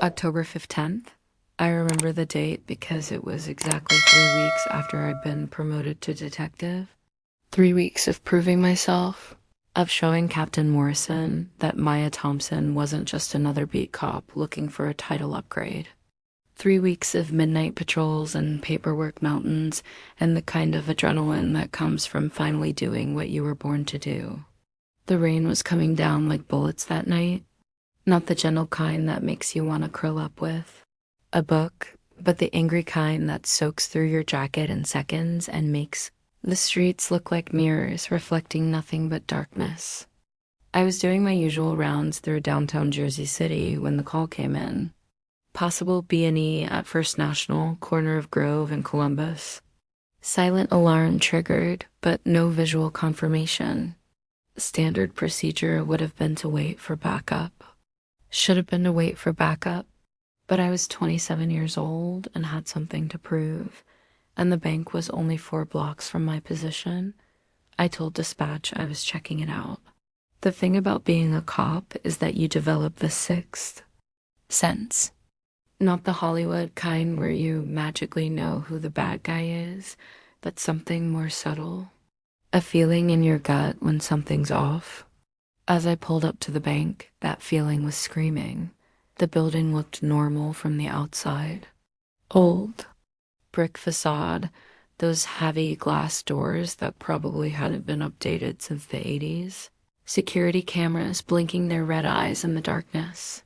October 15th. I remember the date because it was exactly 3 weeks after I'd been promoted to detective. 3 weeks of proving myself, of showing Captain Morrison that Maya Thompson wasn't just another beat cop looking for a title upgrade. 3 weeks of midnight patrols and paperwork mountains and the kind of adrenaline that comes from finally doing what you were born to do. The rain was coming down like bullets that night, not the gentle kind that makes you want to curl up with a book, but the angry kind that soaks through your jacket in seconds and makes the streets look like mirrors reflecting nothing but darkness. I was doing my usual rounds through downtown Jersey City when the call came in. Possible B&E at First National, corner of Grove and Columbus. Silent alarm triggered, but no visual confirmation. Standard procedure would have been to wait for backup. Should have been to wait for backup, but I was 27 years old and had something to prove, and the bank was only 4 blocks from my position. I told dispatch I was checking it out. The thing about being a cop is that you develop the sixth sense. Not the Hollywood kind where you magically know who the bad guy is, but something more subtle. A feeling in your gut when something's off. As I pulled up to the bank, that feeling was screaming. The building looked normal from the outside. Old. Brick facade, those heavy glass doors that probably hadn't been updated since the 80s. Security cameras blinking their red eyes in the darkness.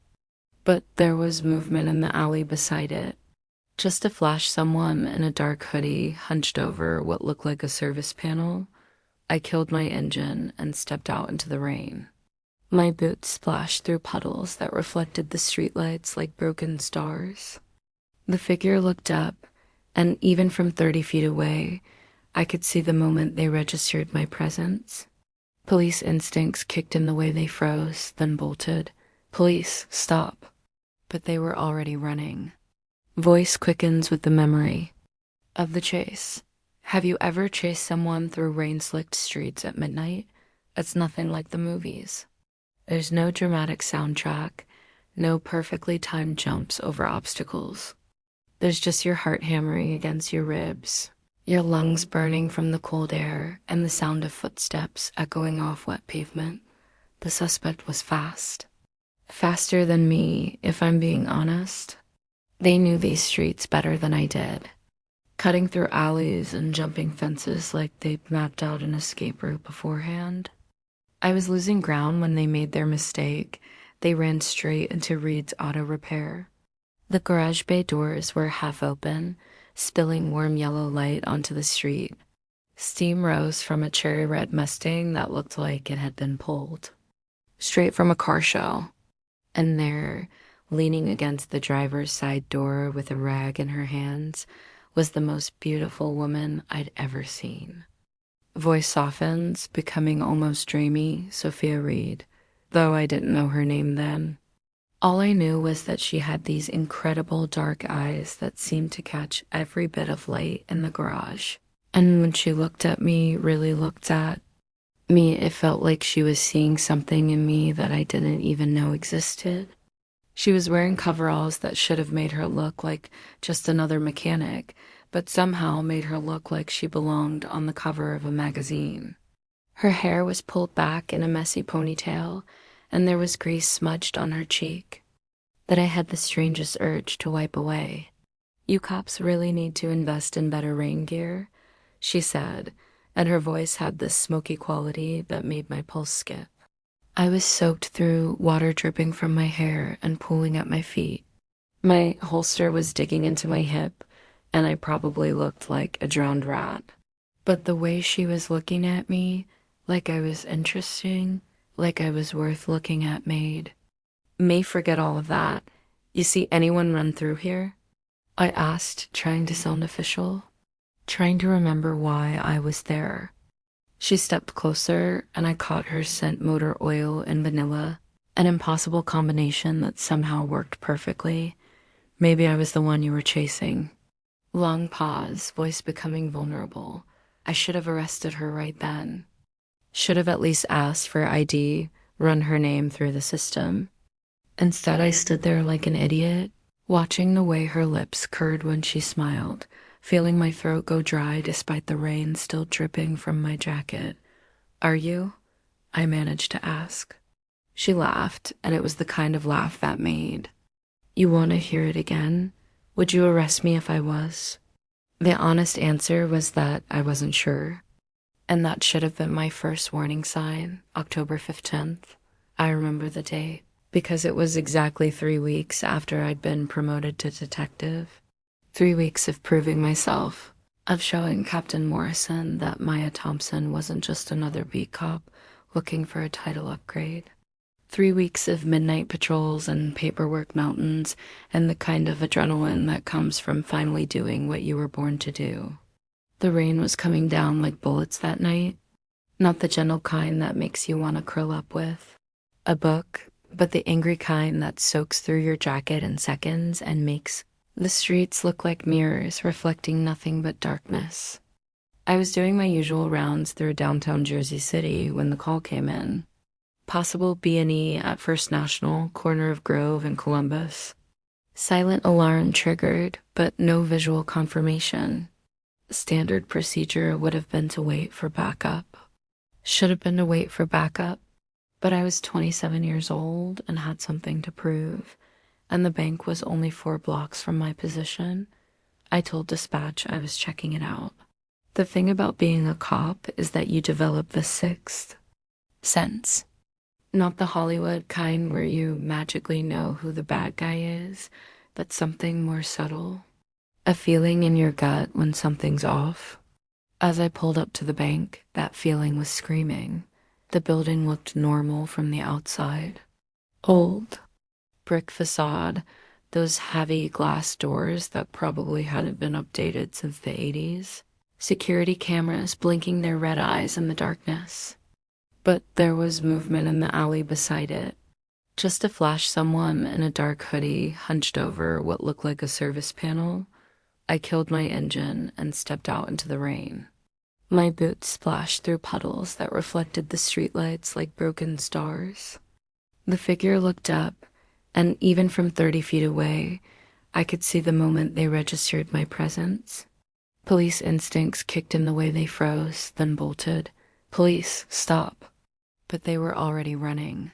But there was movement in the alley beside it. Just a flash someone in a dark hoodie hunched over what looked like a service panel. I killed my engine and stepped out into the rain. My boots splashed through puddles that reflected the streetlights like broken stars. The figure looked up, and even from 30 feet away, I could see the moment they registered my presence. Police instincts kicked in the way they froze, then bolted. Police, stop. But they were already running. Voice quickens with the memory of the chase. Have you ever chased someone through rain-slicked streets at midnight? It's nothing like the movies. There's no dramatic soundtrack, no perfectly timed jumps over obstacles. There's just your heart hammering against your ribs, your lungs burning from the cold air, and the sound of footsteps echoing off wet pavement. The suspect was fast. Faster than me, if I'm being honest. They knew these streets better than I did. Cutting through alleys and jumping fences like they'd mapped out an escape route beforehand. I was losing ground when they made their mistake. They ran straight into Reed's auto repair. The garage bay doors were half open, spilling warm yellow light onto the street. Steam rose from a cherry red Mustang that looked like it had been pulled straight from a car show. And there, leaning against the driver's side door with a rag in her hands, was the most beautiful woman I'd ever seen. Voice softens, becoming almost dreamy, Sophia Reed, though I didn't know her name then. All I knew was that she had these incredible dark eyes that seemed to catch every bit of light in the garage. And when she looked at me, really looked at me, it felt like she was seeing something in me that I didn't even know existed. She was wearing coveralls that should have made her look like just another mechanic, but somehow made her look like she belonged on the cover of a magazine. Her hair was pulled back in a messy ponytail, and there was grease smudged on her cheek that I had the strangest urge to wipe away. You cops really need to invest in better rain gear, she said, and her voice had this smoky quality that made my pulse skip. I was soaked through, water dripping from my hair and pooling at my feet. My holster was digging into my hip, and I probably looked like a drowned rat. But the way she was looking at me, like I was interesting, like I was worth looking at, made me forget all of that. You see anyone run through here? I asked, trying to sound official, trying to remember why I was there. She stepped closer, and I caught her scent motor oil and vanilla, an impossible combination that somehow worked perfectly. Maybe I was the one you were chasing. Long pause, voice becoming vulnerable. I should have arrested her right then. Should have at least asked for ID, run her name through the system. Instead, I stood there like an idiot, watching the way her lips curled when she smiled, feeling my throat go dry despite the rain still dripping from my jacket. "Are you?" I managed to ask. She laughed, and it was the kind of laugh that made. "You want to hear it again? Would you arrest me if I was?" The honest answer was that I wasn't sure. And that should have been my first warning sign, October 15th. I remember the date because it was exactly 3 weeks after I'd been promoted to detective. 3 weeks of proving myself, of showing Captain Morrison that Maya Thompson wasn't just another beat cop looking for a title upgrade. 3 weeks of midnight patrols and paperwork mountains and the kind of adrenaline that comes from finally doing what you were born to do. The rain was coming down like bullets that night, not the gentle kind that makes you want to curl up with a book, but the angry kind that soaks through your jacket in seconds and makes the streets look like mirrors reflecting nothing but darkness. I was doing my usual rounds through downtown Jersey City when the call came in. Possible B&E at First National, corner of Grove and Columbus. Silent alarm triggered, but no visual confirmation. Standard procedure would have been to wait for backup. Should have been to wait for backup, but I was 27 years old and had something to prove, and the bank was only 4 blocks from my position. I told dispatch I was checking it out. The thing about being a cop is that you develop the sixth sense. Not the Hollywood kind where you magically know who the bad guy is, but something more subtle. A feeling in your gut when something's off. As I pulled up to the bank, that feeling was screaming. The building looked normal from the outside. Old. Brick facade, those heavy glass doors that probably hadn't been updated since the 80s. Security cameras blinking their red eyes in the darkness. But there was movement in the alley beside it. Just a flash, someone in a dark hoodie hunched over what looked like a service panel. I killed my engine and stepped out into the rain. My boots splashed through puddles that reflected the streetlights like broken stars. The figure looked up, and even from 30 feet away, I could see the moment they registered my presence. Police instincts kicked in the way they froze, then bolted. "Police, stop." But they were already running.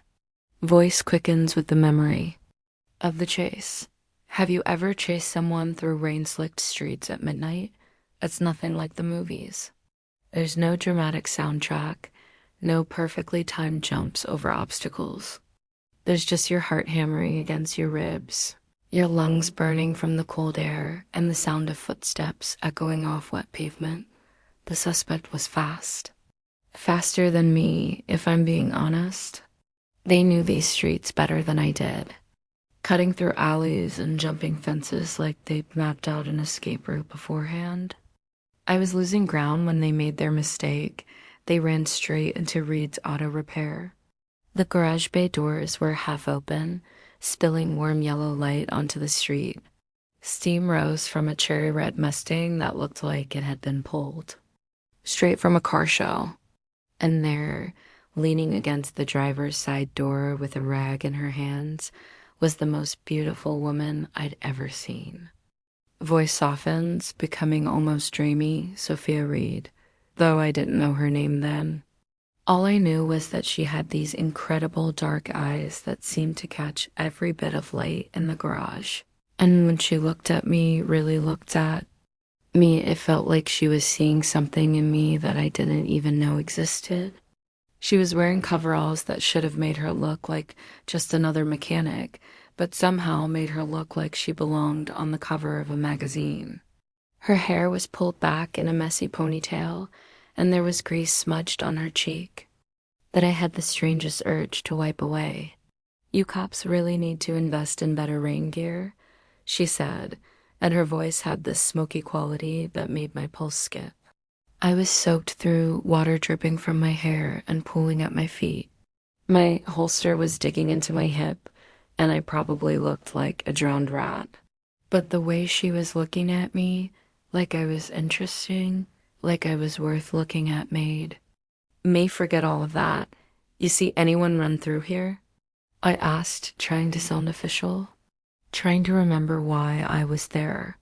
Voice quickens with the memory of the chase. Have you ever chased someone through rain-slicked streets at midnight? It's nothing like the movies. There's no dramatic soundtrack, no perfectly timed jumps over obstacles. There's just your heart hammering against your ribs, your lungs burning from the cold air, and the sound of footsteps echoing off wet pavement. The suspect was fast. Faster than me, if I'm being honest. They knew these streets better than I did, cutting through alleys and jumping fences like they'd mapped out an escape route beforehand. I was losing ground when they made their mistake. They ran straight into Reed's auto repair. The garage bay doors were half open, spilling warm yellow light onto the street. Steam rose from a cherry red Mustang that looked like it had been pulled straight from a car show. And there, leaning against the driver's side door with a rag in her hands, was the most beautiful woman I'd ever seen. Voice softens, becoming almost dreamy, Sophia Reed, though I didn't know her name then. All I knew was that she had these incredible dark eyes that seemed to catch every bit of light in the garage. And when she looked at me, really looked at me, it felt like she was seeing something in me that I didn't even know existed. She was wearing coveralls that should have made her look like just another mechanic, but somehow made her look like she belonged on the cover of a magazine. Her hair was pulled back in a messy ponytail, and there was grease smudged on her cheek that I had the strangest urge to wipe away. "You cops really need to invest in better rain gear," she said, and her voice had this smoky quality that made my pulse skip. I was soaked through, water dripping from my hair and pooling at my feet. My holster was digging into my hip, and I probably looked like a drowned rat. But the way she was looking at me, like I was interesting, like I was worth looking at, made me forget all of that. "You see anyone run through here?" I asked, trying to sound official, trying to remember why I was there.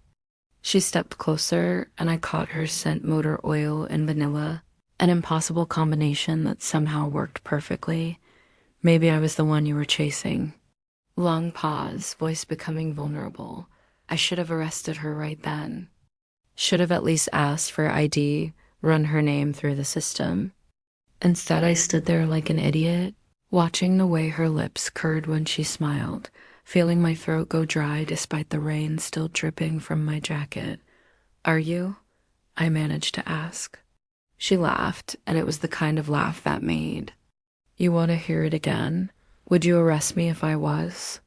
She stepped closer, and I caught her scent motor oil and vanilla, an impossible combination that somehow worked perfectly. Maybe I was the one you were chasing. Long pause, voice becoming vulnerable. I should have arrested her right then. Should have at least asked for ID, run her name through the system. Instead, I stood there like an idiot, watching the way her lips curled when she smiled, feeling my throat go dry despite the rain still dripping from my jacket. "Are you?" I managed to ask. She laughed, and it was the kind of laugh that made. "You want to hear it again? Would you arrest me if I was?"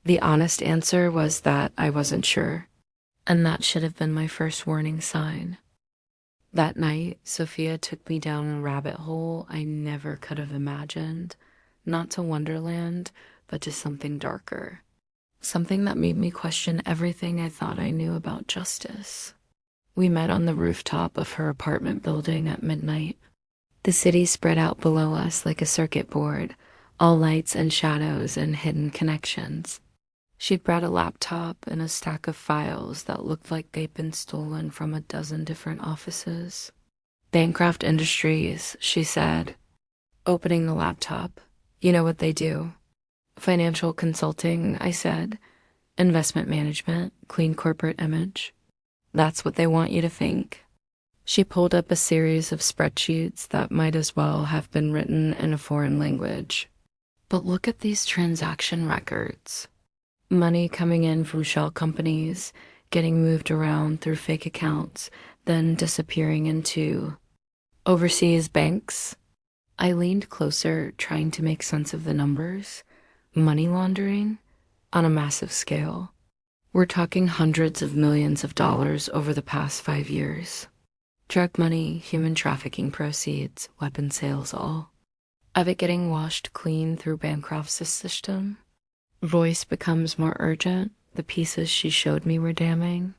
The honest answer was that I wasn't sure, and that should have been my first warning sign. That night, Sophia took me down a rabbit hole I never could have imagined. Not to Wonderland, but to something darker. Something that made me question everything I thought I knew about justice. We met on the rooftop of her apartment building at midnight. The city spread out below us like a circuit board, all lights and shadows and hidden connections. She'd brought a laptop and a stack of files that looked like they'd been stolen from a dozen different offices. "Bancroft Industries," she said, opening the laptop. "You know what they do?" "Financial consulting," I said. "Investment management, clean corporate image." "That's what they want you to think." She pulled up a series of spreadsheets that might as well have been written in a foreign language. "But look at these transaction records. Money coming in from shell companies, getting moved around through fake accounts, then disappearing into overseas banks." I leaned closer, trying to make sense of the numbers. Money laundering? On a massive scale. We're talking hundreds of millions of dollars over the past 5 years. Drug money, human trafficking proceeds, weapon sales, all of it getting washed clean through Bancroft's system. Voice becomes more urgent. The pieces she showed me were damning.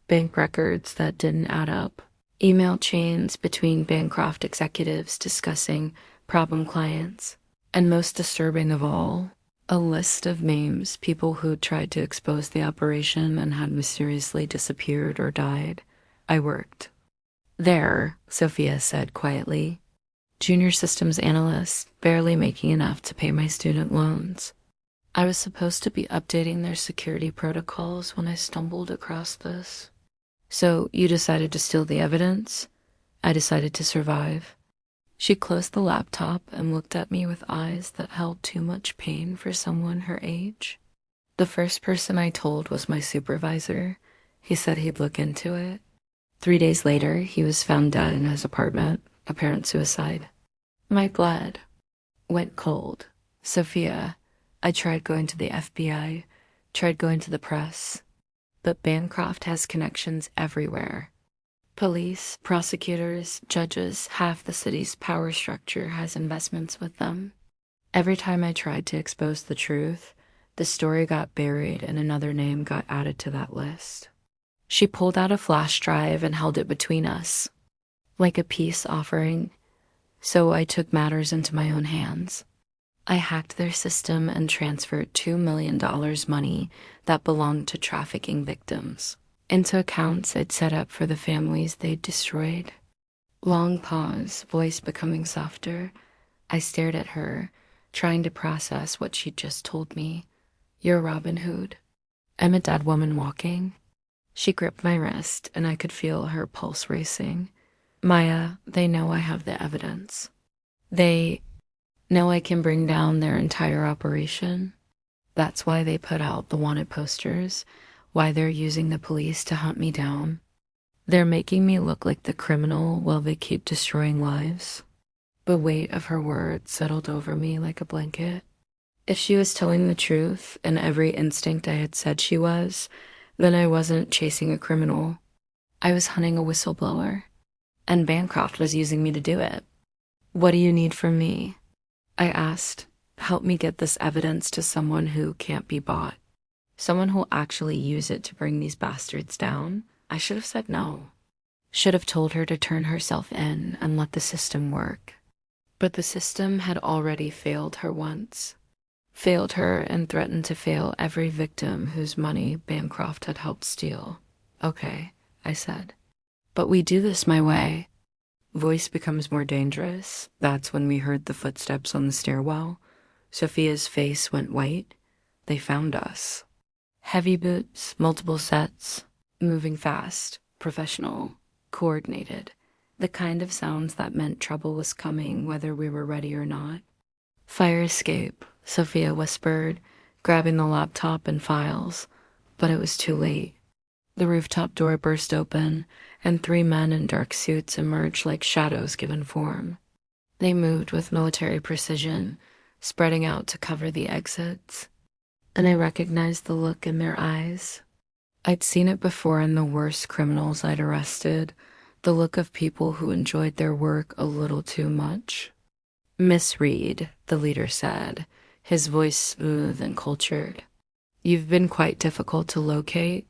Bank records that didn't add up. Email chains between Bancroft executives discussing problem clients. And most disturbing of all, a list of names, people who tried to expose the operation and had mysteriously disappeared or died. I worked there, Sophia said quietly. Junior systems analyst, barely making enough to pay my student loans. I was supposed to be updating their security protocols when I stumbled across this. "So you decided to steal the evidence?" "I decided to survive." She closed the laptop and looked at me with eyes that held too much pain for someone her age. "The first person I told was my supervisor. He said he'd look into it. 3 days later, he was found dead in his apartment, apparent suicide. My blood went cold. Sophia, I tried going to the FBI, tried going to the press, but Bancroft has connections everywhere. Police, prosecutors, judges, half the city's power structure has investments with them. Every time I tried to expose the truth, the story got buried and another name got added to that list." She pulled out a flash drive and held it between us, like a peace offering. So I took matters into my own hands. I hacked their system and transferred $2 million money that belonged to trafficking victims into accounts I'd set up for the families they'd destroyed. Long pause, voice becoming softer. I stared at her, trying to process what she'd just told me. "You're Robin Hood." "I'm a dead woman walking." She gripped my wrist, and I could feel her pulse racing. "Maya, they know I have the evidence. They know I can bring down their entire operation. That's why they put out the wanted posters, why they're using the police to hunt me down. They're making me look like the criminal while they keep destroying lives." The weight of her words settled over me like a blanket. If she was telling the truth, and every instinct I had said she was, then I wasn't chasing a criminal. I was hunting a whistleblower, and Bancroft was using me to do it. "What do you need from me?" I asked. "Help me get this evidence to someone who can't be bought. Someone who'll actually use it to bring these bastards down." I should have said no. Should have told her to turn herself in and let the system work. But the system had already failed her once. failed her and threatened to fail every victim whose money Bancroft had helped steal. Okay, I said. But we do this my way. Voice becomes more dangerous. That's when we heard the footsteps on the stairwell. Sophia's face went white. They found us. Heavy boots, multiple sets, moving fast, professional, coordinated. The kind of sounds that meant trouble was coming whether we were ready or not. Fire escape, Sophia whispered, grabbing the laptop and files. But it was too late. The rooftop door burst open, and 3 men in dark suits emerged like shadows given form. They moved with military precision, spreading out to cover the exits. And I recognized the look in their eyes. I'd seen it before in the worst criminals I'd arrested, the look of people who enjoyed their work a little too much. Miss Reed, the leader said, his voice smooth and cultured. You've been quite difficult to locate.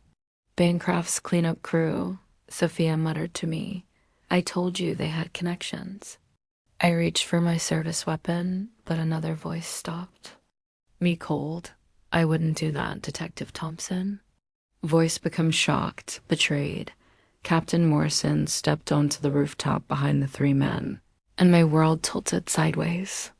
Bancroft's cleanup crew, Sophia muttered to me. I told you they had connections. I reached for my service weapon, but another voice stopped. Me cold. I wouldn't do that, Detective Thompson. Voice becomes shocked, betrayed. Captain Morrison stepped onto the rooftop behind the 3 men, and my world tilted sideways.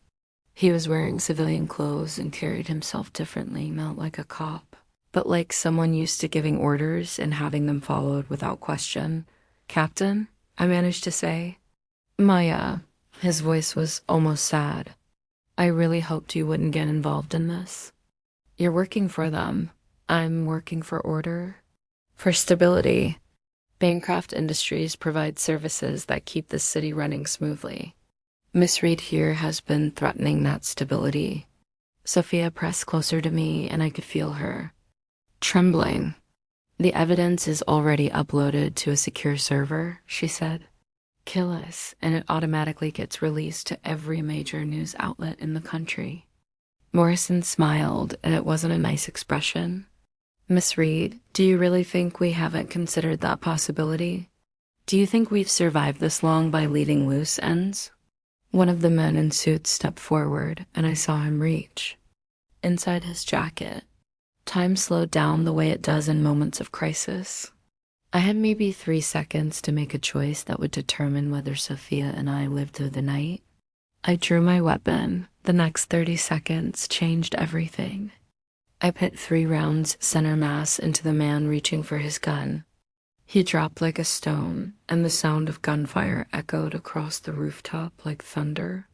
He was wearing civilian clothes and carried himself differently, not like a cop, but like someone used to giving orders and having them followed without question. Captain, I managed to say. Maya, his voice was almost sad. I really hoped you wouldn't get involved in this. You're working for them. I'm working for order. For stability. Bancroft Industries provides services that keep the city running smoothly. Miss Reed here has been threatening that stability. Sophia pressed closer to me, and I could feel her. Trembling. The evidence is already uploaded to a secure server, she said. Kill us, and it automatically gets released to every major news outlet in the country. Morrison smiled, and it wasn't a nice expression. Miss Reed, do you really think we haven't considered that possibility? Do you think we've survived this long by leaving loose ends? One of the men in suits stepped forward, and I saw him reach. Inside his jacket, time slowed down the way it does in moments of crisis. I had maybe 3 seconds to make a choice that would determine whether Sophia and I lived through the night. I drew my weapon. The next 30 seconds changed everything. I put 3 rounds center mass into the man reaching for his gun. He dropped like a stone, and the sound of gunfire echoed across the rooftop like thunder.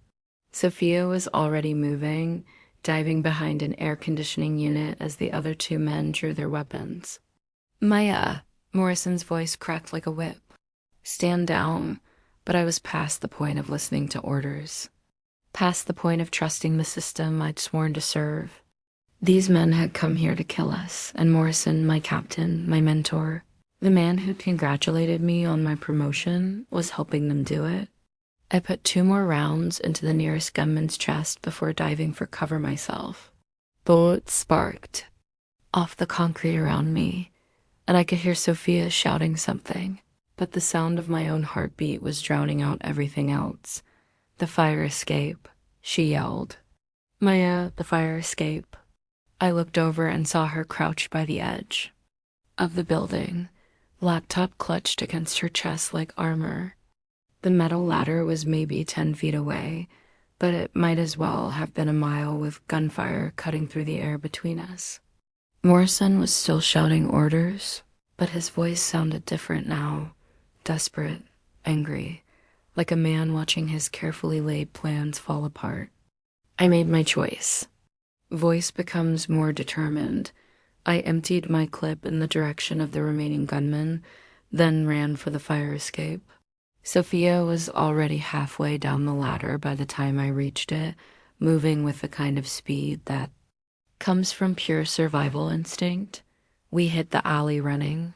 Sophia was already moving, diving behind an air conditioning unit as the other 2 men drew their weapons. Maya, Morrison's voice cracked like a whip. Stand down, but I was past the point of listening to orders. Past the point of trusting the system I'd sworn to serve. These men had come here to kill us, and Morrison, my captain, my mentor, the man who congratulated me on my promotion, was helping them do it. I put 2 more rounds into the nearest gunman's chest before diving for cover myself. Bullets sparked off the concrete around me, and I could hear Sophia shouting something, but the sound of my own heartbeat was drowning out everything else. The fire escape, she yelled. Maya, the fire escape. I looked over and saw her crouched by the edge of the building, laptop clutched against her chest like armor. The metal ladder was maybe 10 feet away, but it might as well have been a mile with gunfire cutting through the air between us. Morrison was still shouting orders, but his voice sounded different now, desperate, angry, like a man watching his carefully laid plans fall apart. I made my choice. Voice becomes more determined. I emptied my clip in the direction of the remaining gunmen, then ran for the fire escape. Sophia was already halfway down the ladder by the time I reached it, moving with the kind of speed that comes from pure survival instinct. We hit the alley running.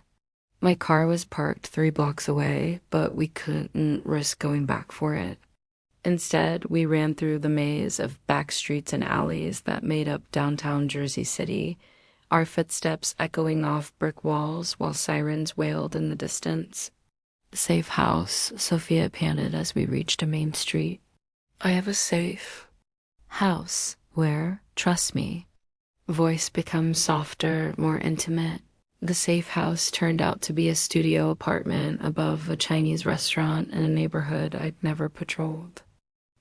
My car was parked 3 blocks away, but we couldn't risk going back for it. Instead, we ran through the maze of back streets and alleys that made up downtown Jersey City, our footsteps echoing off brick walls while sirens wailed in the distance. Safe house, Sophia panted as we reached a main street. I have a safe house, Where? Trust me. Voice becomes softer, more intimate. The safe house turned out to be a studio apartment above a Chinese restaurant in a neighborhood I'd never patrolled.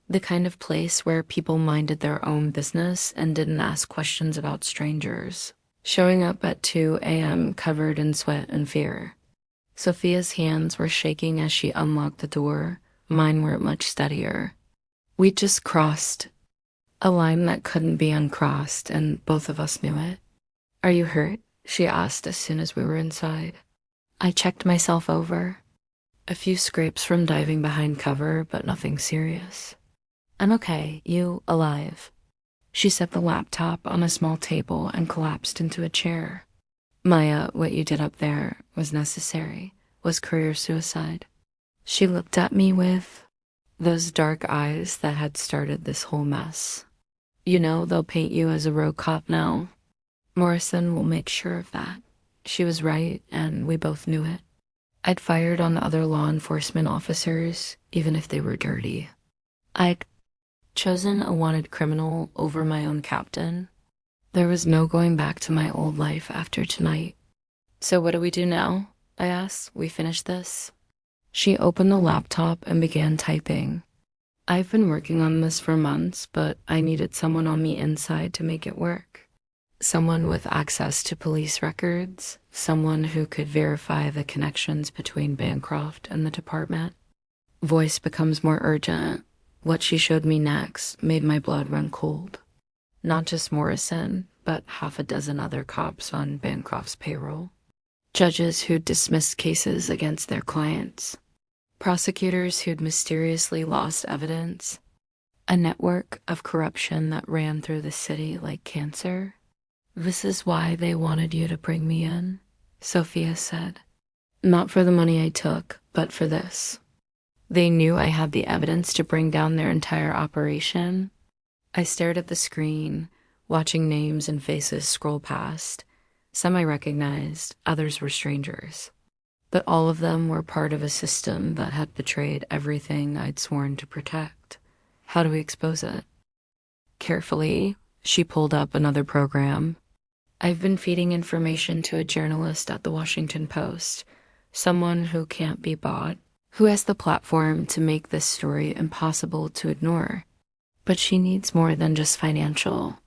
The kind of place where people minded their own business and didn't ask questions about strangers. Showing up at 2 a.m. covered in sweat and fear. Sophia's hands were shaking as she unlocked the door. Mine were much steadier. We just crossed a line that couldn't be uncrossed, and both of us knew it. Are you hurt? She asked as soon as we were inside. I checked myself over. A few scrapes from diving behind cover, but nothing serious. I'm okay. You alive? She set the laptop on a small table and collapsed into a chair. Maya, what you did up there was necessary, was career suicide. She looked at me with those dark eyes that had started this whole mess. You know, they'll paint you as a rogue cop now. Morrison will make sure of that. She was right, and we both knew it. I'd fired on other law enforcement officers, even if they were dirty. I'd chosen a wanted criminal over my own captain. There was no going back to my old life after tonight. So what do we do now? I asked. We finished this? She opened the laptop and began typing. I've been working on this for months, but I needed someone on the inside to make it work. Someone with access to police records, someone who could verify the connections between Bancroft and the department. Voice becomes more urgent. What she showed me next made my blood run cold. Not just Morrison, but half a dozen other cops on Bancroft's payroll. Judges who'd dismissed cases against their clients. Prosecutors who'd mysteriously lost evidence. A network of corruption that ran through the city like cancer. This is why they wanted you to bring me in, Sophia said. Not for the money I took, but for this. They knew I had the evidence to bring down their entire operation. I stared at the screen, watching names and faces scroll past. Some I recognized, others were strangers. But all of them were part of a system that had betrayed everything I'd sworn to protect. How do we expose it? Carefully, she pulled up another program. I've been feeding information to a journalist at the Washington Post, someone who can't be bought, who has the platform to make this story impossible to ignore. But she needs more than just financial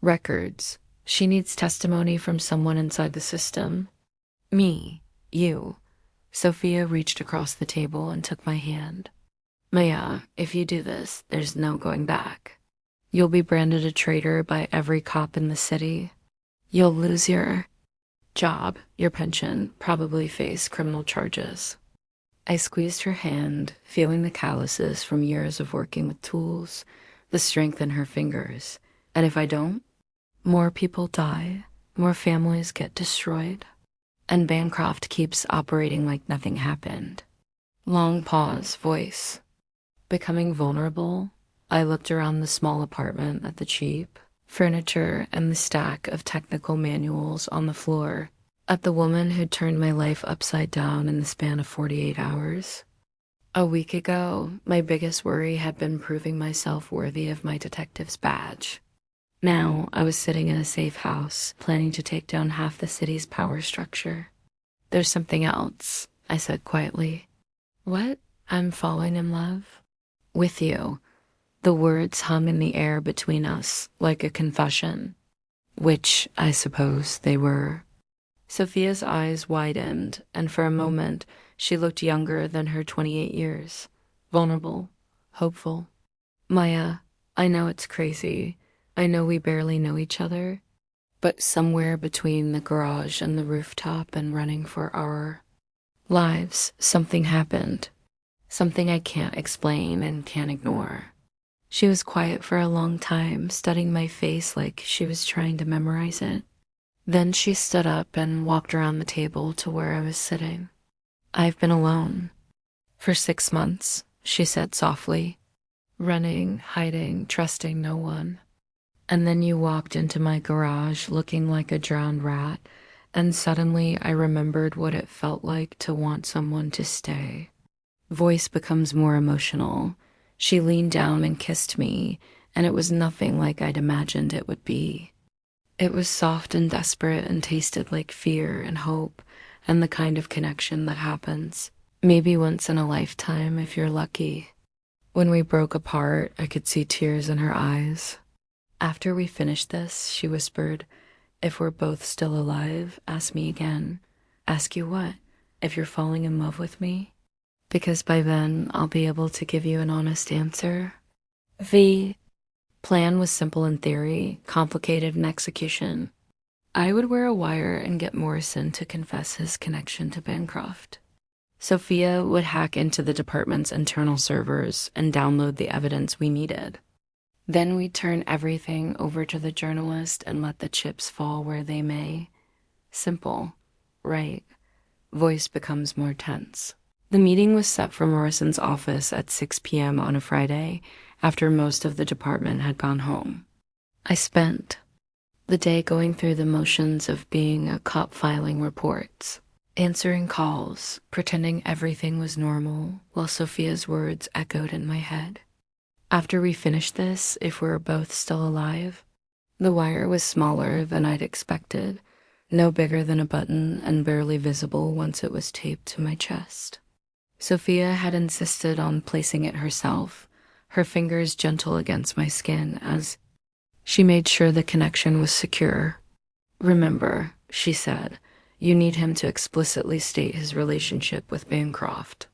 records. She needs testimony from someone inside the system. Me. You. Sophia reached across the table and took my hand. Maya, if you do this, there's no going back. You'll be branded a traitor by every cop in the city. You'll lose your job, your pension, probably face criminal charges. I squeezed her hand, feeling the calluses from years of working with tools, the strength in her fingers. And if I don't, more people die, more families get destroyed. And Bancroft keeps operating like nothing happened. Long pause, voice. Becoming vulnerable, I looked around the small apartment at the cheap furniture and the stack of technical manuals on the floor, at the woman who'd turned my life upside down in the span of 48 hours. A week ago, my biggest worry had been proving myself worthy of my detective's badge. Now, I was sitting in a safe house, planning to take down half the city's power structure. There's something else, I said quietly. What? I'm falling in love? With you. The words hung in the air between us, like a confession. Which, I suppose, they were. Sophia's eyes widened, and for a moment, she looked younger than her 28 years. Vulnerable, hopeful. Maya, I know it's crazy. I know we barely know each other, but somewhere between the garage and the rooftop and running for our lives, something happened. Something I can't explain and can't ignore. She was quiet for a long time, studying my face like she was trying to memorize it. Then she stood up and walked around the table to where I was sitting. I've been alone for 6 months, she said softly. Running, hiding, trusting no one. And then you walked into my garage looking like a drowned rat, and suddenly I remembered what it felt like to want someone to stay. Voice becomes more emotional. She leaned down and kissed me, and it was nothing like I'd imagined it would be. It was soft and desperate and tasted like fear and hope and the kind of connection that happens, maybe once in a lifetime if you're lucky. When we broke apart, I could see tears in her eyes. After we finished this, she whispered, "If we're both still alive, ask me again." "Ask you what? If you're falling in love with me?" "Because by then, I'll be able to give you an honest answer." The plan was simple in theory, complicated in execution. I would wear a wire and get Morrison to confess his connection to Bancroft. Sophia would hack into the department's internal servers and download the evidence we needed. Then we'd turn everything over to the journalist and let the chips fall where they may. Simple, right? Voice becomes more tense. The meeting was set for Morrison's office at 6 p.m. on a Friday, after most of the department had gone home. I spent the day going through the motions of being a cop filing reports, answering calls, pretending everything was normal, while Sophia's words echoed in my head. After we finished this, if we were both still alive, the wire was smaller than I'd expected, no bigger than a button and barely visible once it was taped to my chest. Sophia had insisted on placing it herself, her fingers gentle against my skin as she made sure the connection was secure. "Remember," she said, "you need him to explicitly state his relationship with Bancroft.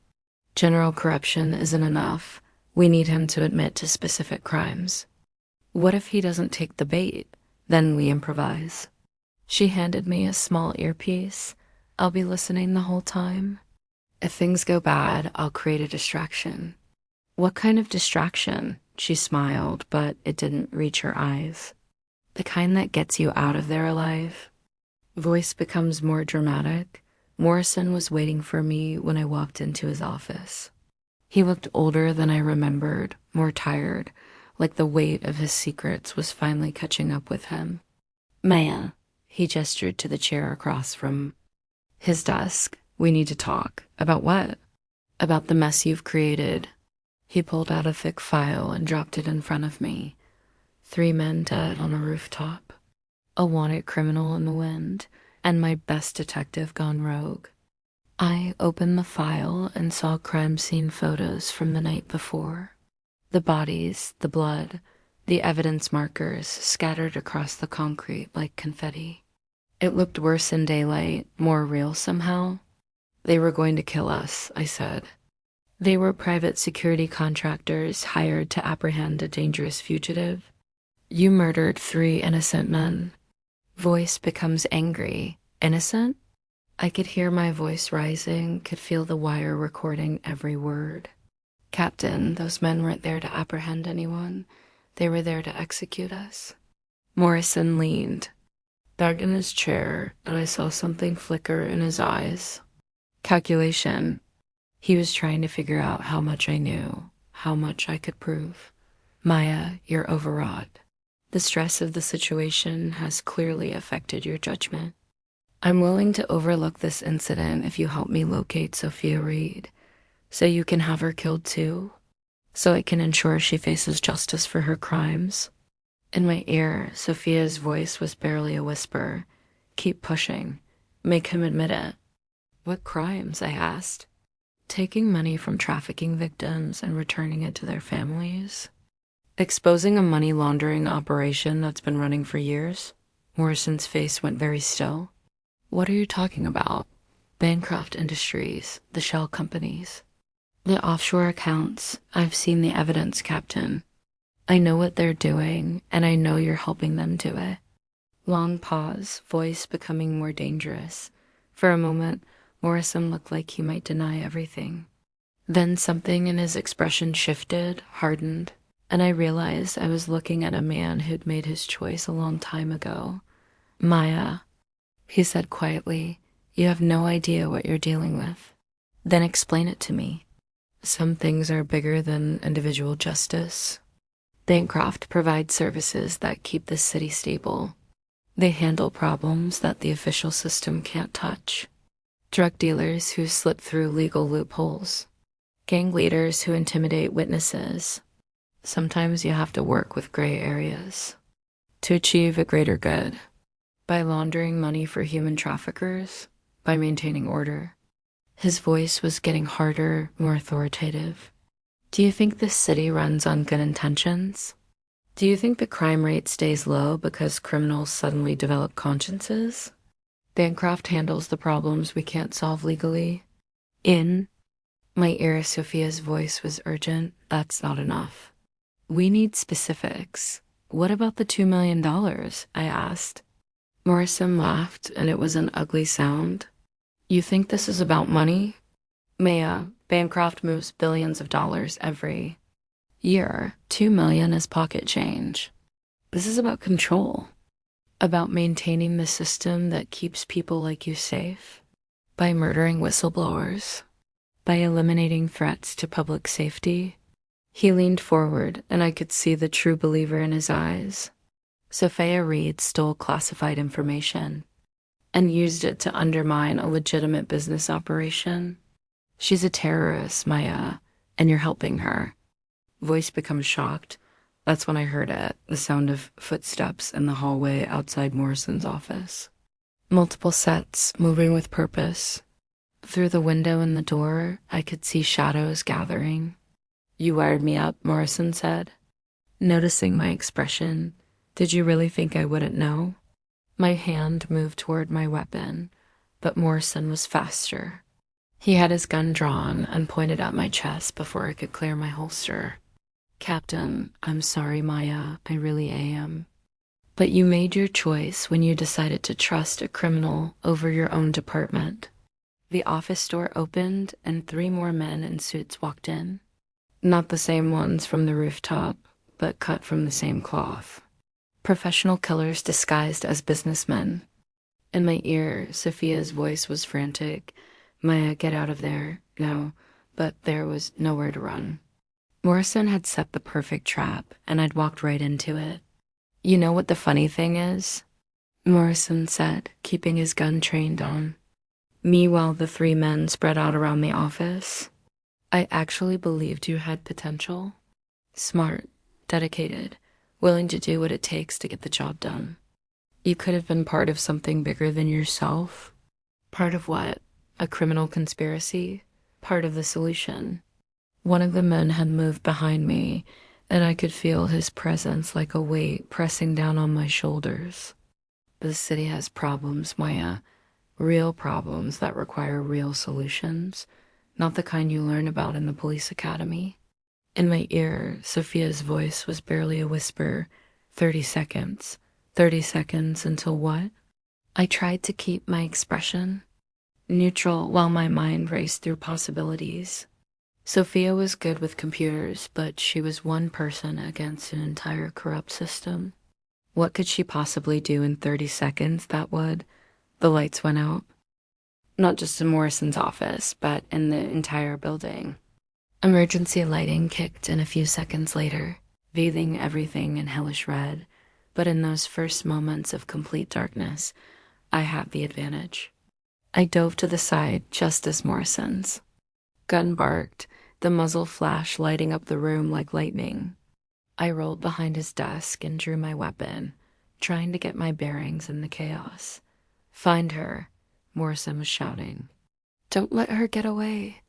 General corruption isn't enough. We need him to admit to specific crimes. What if he doesn't take the bait? Then we improvise." She handed me a small earpiece. "I'll be listening the whole time. If things go bad, I'll create a distraction." "What kind of distraction?" She smiled, but it didn't reach her eyes. "The kind that gets you out of there alive." Voice becomes more dramatic. Morrison was waiting for me when I walked into his office. He looked older than I remembered, more tired, like the weight of his secrets was finally catching up with him. "Maya," he gestured to the chair across from his desk. "We need to talk." "About what?" "About the mess you've created." He pulled out a thick file and dropped it in front of me. 3 men dead on a rooftop, a wanted criminal in the wind, and my best detective gone rogue. I opened the file and saw crime scene photos from the night before. The bodies, the blood, the evidence markers scattered across the concrete like confetti. It looked worse in daylight, more real somehow. "They were going to kill us," I said. "They were private security contractors hired to apprehend a dangerous fugitive. You murdered 3 innocent men." Voice becomes angry. "Innocent?" I could hear my voice rising, could feel the wire recording every word. "Captain, those men weren't there to apprehend anyone. They were there to execute us." Morrison leaned back in his chair, and I saw something flicker in his eyes. Calculation. He was trying to figure out how much I knew, how much I could prove. "Maya, you're overwrought. The stress of the situation has clearly affected your judgment. I'm willing to overlook this incident if you help me locate Sophia Reed, so you can have her killed too, so I can ensure she faces justice for her crimes." In my ear, Sophia's voice was barely a whisper. "Keep pushing. Make him admit it." "What crimes?" I asked. "Taking money from trafficking victims and returning it to their families. Exposing a money laundering operation that's been running for years." Morrison's face went very still. "What are you talking about?" "Bancroft Industries, the shell companies. The offshore accounts. I've seen the evidence, Captain. I know what they're doing, and I know you're helping them do it." Long pause, voice becoming more dangerous. For a moment, Morrison looked like he might deny everything. Then something in his expression shifted, hardened, and I realized I was looking at a man who'd made his choice a long time ago. "Maya," he said quietly, "you have no idea what you're dealing with." "Then explain it to me." "Some things are bigger than individual justice. Bancroft provides services that keep the city stable. They handle problems that the official system can't touch. Drug dealers who slip through legal loopholes. Gang leaders who intimidate witnesses. Sometimes you have to work with gray areas to achieve a greater good. By laundering money for human traffickers, by maintaining order. His voice was getting harder, more authoritative. Do you think this city runs on good intentions? Do you think the crime rate stays low because criminals suddenly develop consciences? Bancroft handles the problems we can't solve legally. In my ear, Sophia's voice was urgent. That's not enough. We need specifics. What about the $2 million? I asked. Morrison laughed, and it was an ugly sound. You think this is about money? Maya, Bancroft moves billions of dollars every year. 2 million is pocket change. This is about control. About maintaining the system that keeps people like you safe. By murdering whistleblowers. By eliminating threats to public safety. He leaned forward, and I could see the true believer in his eyes. Sophia Reed stole classified information and used it to undermine a legitimate business operation. She's a terrorist, Maya, and you're helping her. Voice becomes shocked. That's when I heard it, the sound of footsteps in the hallway outside Morrison's office. Multiple sets, moving with purpose. Through the window in the door, I could see shadows gathering. You wired me up, Morrison said. Noticing my expression, did you really think I wouldn't know? My hand moved toward my weapon, but Morrison was faster. He had his gun drawn and pointed at my chest before I could clear my holster. Captain, I'm sorry, Maya, I really am. But you made your choice when you decided to trust a criminal over your own department. The office door opened and 3 more men in suits walked in. Not the same ones from the rooftop, but cut from the same cloth. Professional killers disguised as businessmen. In my ear, Sophia's voice was frantic. Maya, get out of there. No, but there was nowhere to run. Morrison had set the perfect trap, and I'd walked right into it. You know what the funny thing is? Morrison said, keeping his gun trained on me while the 3 men spread out around the office. I actually believed you had potential. Smart, dedicated, willing to do what it takes to get the job done. You could have been part of something bigger than yourself. Part of what? A criminal conspiracy? Part of the solution. One of the men had moved behind me, and I could feel his presence like a weight pressing down on my shoulders. The city has problems, Maya. Real problems that require real solutions, not the kind you learn about in the police academy. In my ear, Sophia's voice was barely a whisper. 30 seconds. 30 seconds until what? I tried to keep my expression neutral while my mind raced through possibilities. Sophia was good with computers, but she was one person against an entire corrupt system. What could she possibly do in 30 seconds that would? The lights went out. Not just in Morrison's office, but in the entire building. Emergency lighting kicked in a few seconds later, bathing everything in hellish red. But in those first moments of complete darkness, I had the advantage. I dove to the side just as Morrison's gun barked, the muzzle flash lighting up the room like lightning. I rolled behind his desk and drew my weapon, trying to get my bearings in the chaos. Find her, Morrison was shouting. Don't let her get away.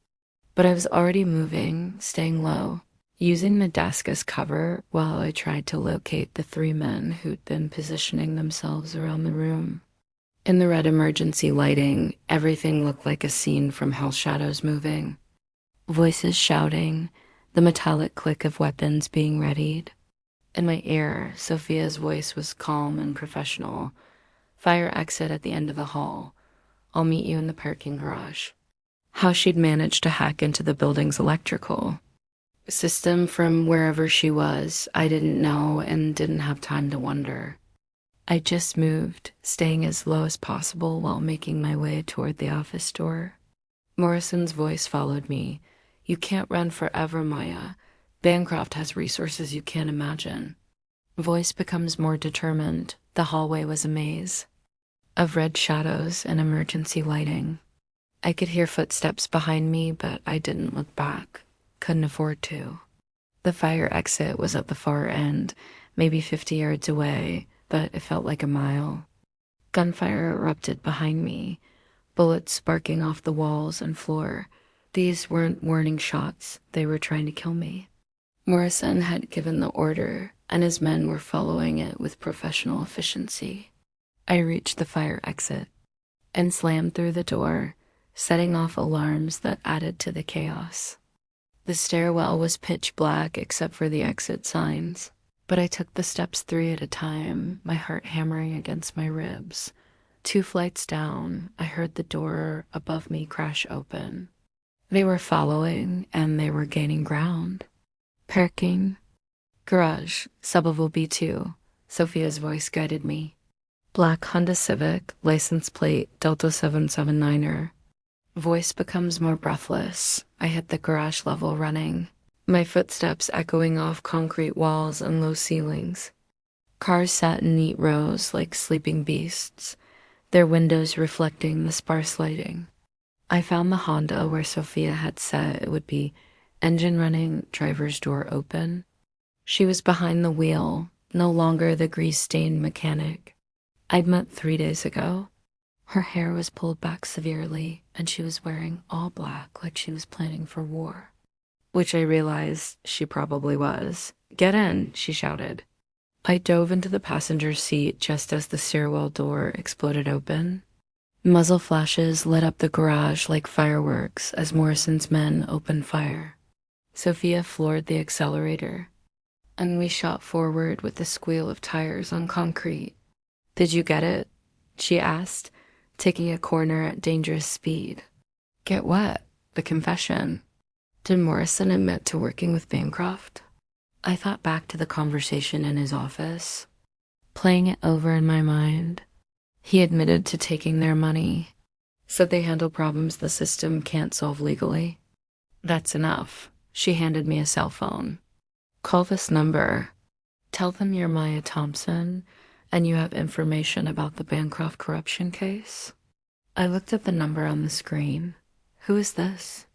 But I was already moving, staying low, using the desk as cover while I tried to locate the 3 men who'd been positioning themselves around the room. In the red emergency lighting, everything looked like a scene from Hell Shadows moving. Voices shouting, the metallic click of weapons being readied. In my ear, Sophia's voice was calm and professional. Fire exit at the end of the hall. I'll meet you in the parking garage. How she'd managed to hack into the building's electrical system from wherever she was, I didn't know and didn't have time to wonder. I just moved, staying as low as possible while making my way toward the office door. Morrison's voice followed me. You can't run forever, Maya. Bancroft has resources you can't imagine. Voice becomes more determined. The hallway was a maze of red shadows and emergency lighting. I could hear footsteps behind me, but I didn't look back. Couldn't afford to. The fire exit was at the far end, maybe 50 yards away, but it felt like a mile. Gunfire erupted behind me, bullets sparking off the walls and floor. These weren't warning shots, they were trying to kill me. Morrison had given the order, and his men were following it with professional efficiency. I reached the fire exit and slammed through the door, setting off alarms that added to the chaos. The stairwell was pitch black except for the exit signs, but I took the steps 3 at a time, my heart hammering against my ribs. 2 flights down, I heard the door above me crash open. They were following, and they were gaining ground. Parking. Garage, subbable B2. Sophia's voice guided me. Black Honda Civic, license plate Delta 779er. Voice becomes more breathless. I hit the garage level running, my footsteps echoing off concrete walls and low ceilings. Cars sat in neat rows like sleeping beasts, their windows reflecting the sparse lighting. I found the Honda where Sophia had said it would be, engine running, driver's door open. She was behind the wheel, no longer the grease-stained mechanic I'd met 3 days ago. Her hair was pulled back severely, and she was wearing all black like she was planning for war. Which I realized she probably was. "Get in," she shouted. I dove into the passenger seat just as the stairwell door exploded open. Muzzle flashes lit up the garage like fireworks as Morrison's men opened fire. Sophia floored the accelerator, and we shot forward with the squeal of tires on concrete. "Did you get it?" she asked, taking a corner at dangerous speed. "Get what?" "The confession." Did Morrison admit to working with Bancroft? I thought back to the conversation in his office, playing it over in my mind. He admitted to taking their money, said they handle problems the system can't solve legally. "That's enough." She handed me a cell phone. "Call this number. Tell them you're Maya Thompson and you have information about the Bancroft corruption case." I looked at the number on the screen. Who is this?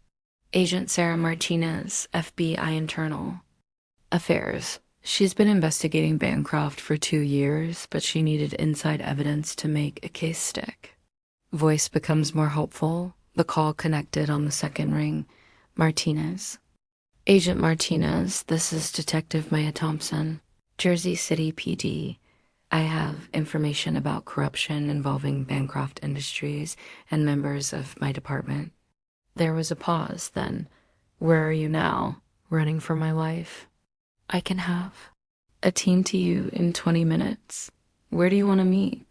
Agent Sarah Martinez, FBI Internal Affairs. She's been investigating Bancroft for 2 years, but she needed inside evidence to make a case stick. Voice becomes more hopeful. The call connected on the second ring. Martinez. "Agent Martinez, this is Detective Maya Thompson, Jersey City PD. I have information about corruption involving Bancroft Industries and members of my department." There was a pause, then, "Where are you now?" "Running for my life." "I can have a team to you in 20 minutes. Where do you want to meet?"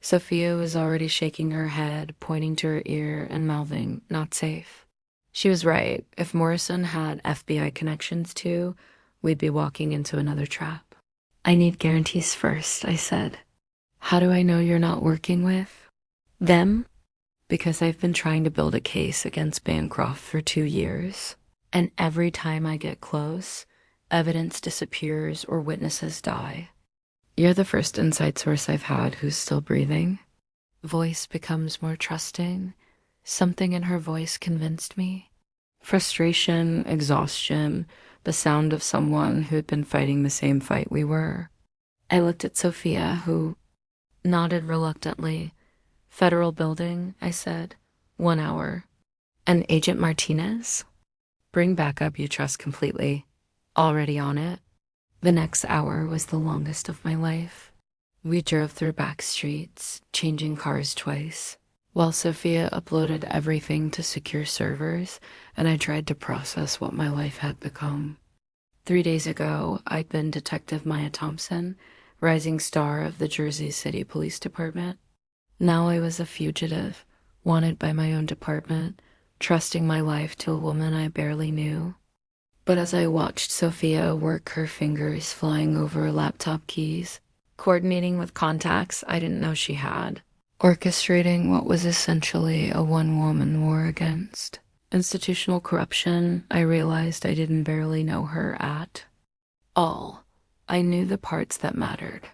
Sophia was already shaking her head, pointing to her ear and mouthing, "Not safe." She was right. If Morrison had FBI connections too, we'd be walking into another trap. "I need guarantees first," I said. "How do I know you're not working with them?" "Because I've been trying to build a case against Bancroft for 2 years, and every time I get close, evidence disappears or witnesses die. You're the first inside source I've had who's still breathing." Voice becomes more trusting. Something in her voice convinced me. Frustration, exhaustion, the sound of someone who had been fighting the same fight we were. I looked at Sophia, who nodded reluctantly. "Federal building," I said. 1 hour. "And Agent Martinez?" "Bring backup you trust completely." "Already on it." The next hour was the longest of my life. We drove through back streets, changing cars twice, while Sophia uploaded everything to secure servers, and I tried to process what my life had become. 3 days ago, I'd been Detective Maya Thompson, rising star of the Jersey City Police Department. Now I was a fugitive, wanted by my own department, trusting my life to a woman I barely knew. But as I watched Sophia work her fingers flying over laptop keys, coordinating with contacts I didn't know she had, orchestrating what was essentially a one-woman war against institutional corruption, I realized I didn't barely know her at all. I knew the parts that mattered.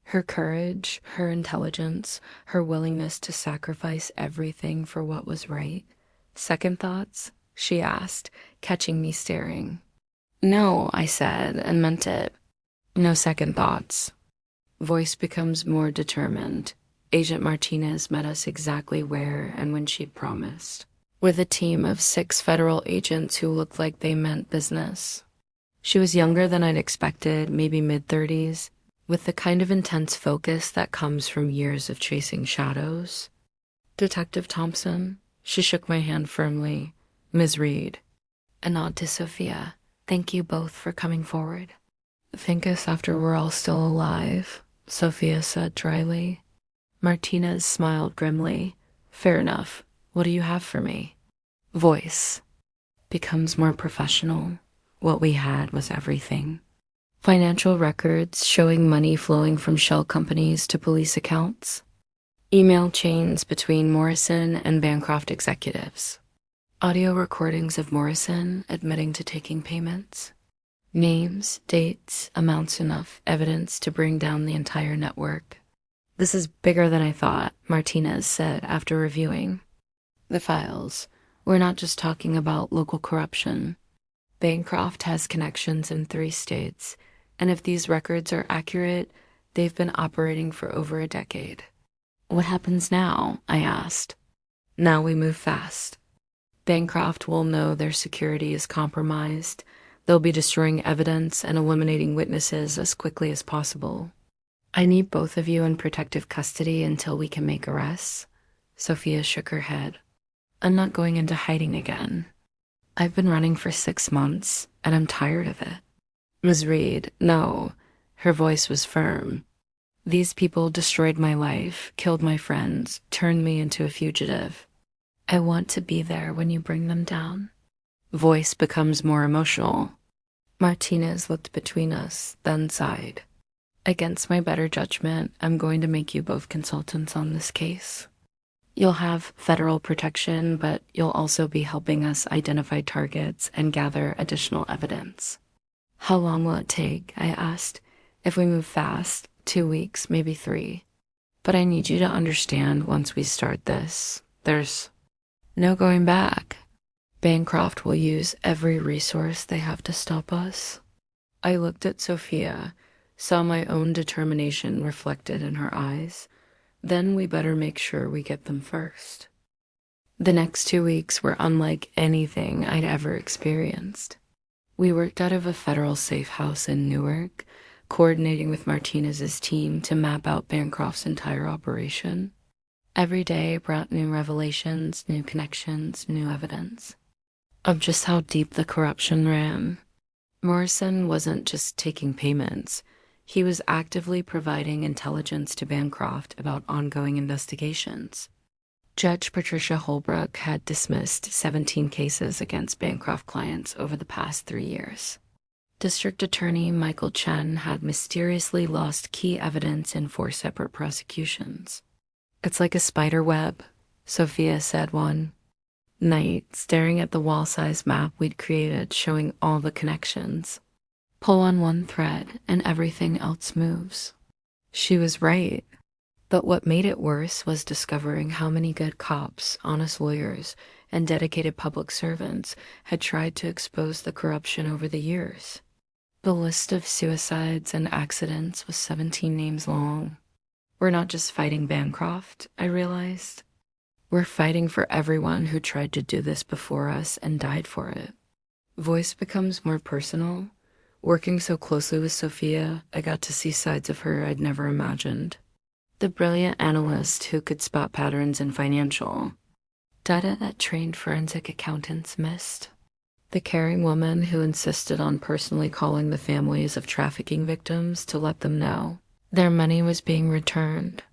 Her courage, her intelligence, her willingness to sacrifice everything for what was right. "Second thoughts?" she asked, catching me staring. No, I said, and meant it. No second thoughts. Voice becomes more determined. Agent Martinez met us exactly where and when she'd promised, with a team of 6 federal agents who looked like they meant business. She was younger than I'd expected, maybe mid-30s, with the kind of intense focus that comes from years of chasing shadows. Detective Thompson, she shook my hand firmly. Ms. Reed. A nod to Sophia. Thank you both for coming forward. Thank us after we're all still alive, Sophia said dryly. Martinez smiled grimly. Fair enough. What do you have for me? Voice. Becomes more professional. What we had was everything. Financial records showing money flowing from shell companies to police accounts. Email chains between Morrison and Bancroft executives. Audio recordings of Morrison admitting to taking payments. Names, dates, amounts enough evidence to bring down the entire network. This is bigger than I thought, Martinez said after reviewing the files. We're not just talking about local corruption. Bancroft has connections in 3 states, and if these records are accurate, they've been operating for over a decade. What happens now? I asked. Now we move fast. Bancroft will know their security is compromised. They'll be destroying evidence and eliminating witnesses as quickly as possible. I need both of you in protective custody until we can make arrests. Sophia shook her head. I'm not going into hiding again. I've been running for 6 months, and I'm tired of it. Ms. Reed, no. Her voice was firm. These people destroyed my life, killed my friends, turned me into a fugitive. I want to be there when you bring them down. Voice becomes more emotional. Martinez looked between us, then sighed. Against my better judgment, I'm going to make you both consultants on this case. You'll have federal protection, but you'll also be helping us identify targets and gather additional evidence. How long will it take? I asked. If we move fast, 2 weeks, maybe 3. But I need you to understand once we start this, there's no going back. Bancroft will use every resource they have to stop us. I looked at Sophia, saw my own determination reflected in her eyes. Then we better make sure we get them first. The next 2 weeks were unlike anything I'd ever experienced. We worked out of a federal safe house in Newark, coordinating with Martinez's team to map out Bancroft's entire operation. Every day brought new revelations, new connections, new evidence of just how deep the corruption ran. Morrison wasn't just taking payments. He was actively providing intelligence to Bancroft about ongoing investigations. Judge Patricia Holbrook had dismissed 17 cases against Bancroft clients over the past 3 years. District Attorney Michael Chen had mysteriously lost key evidence in 4 separate prosecutions. It's like a spider web, Sophia said one night, staring at the wall-sized map we'd created showing all the connections. Pull on one thread and everything else moves. She was right. But what made it worse was discovering how many good cops, honest lawyers, and dedicated public servants had tried to expose the corruption over the years. The list of suicides and accidents was 17 names long. We're not just fighting Bancroft, I realized. We're fighting for everyone who tried to do this before us and died for it. Voice becomes more personal. Working so closely with Sophia, I got to see sides of her I'd never imagined. The brilliant analyst who could spot patterns in financial data that trained forensic accountants missed. The caring woman who insisted on personally calling the families of trafficking victims to let them know their money was being returned.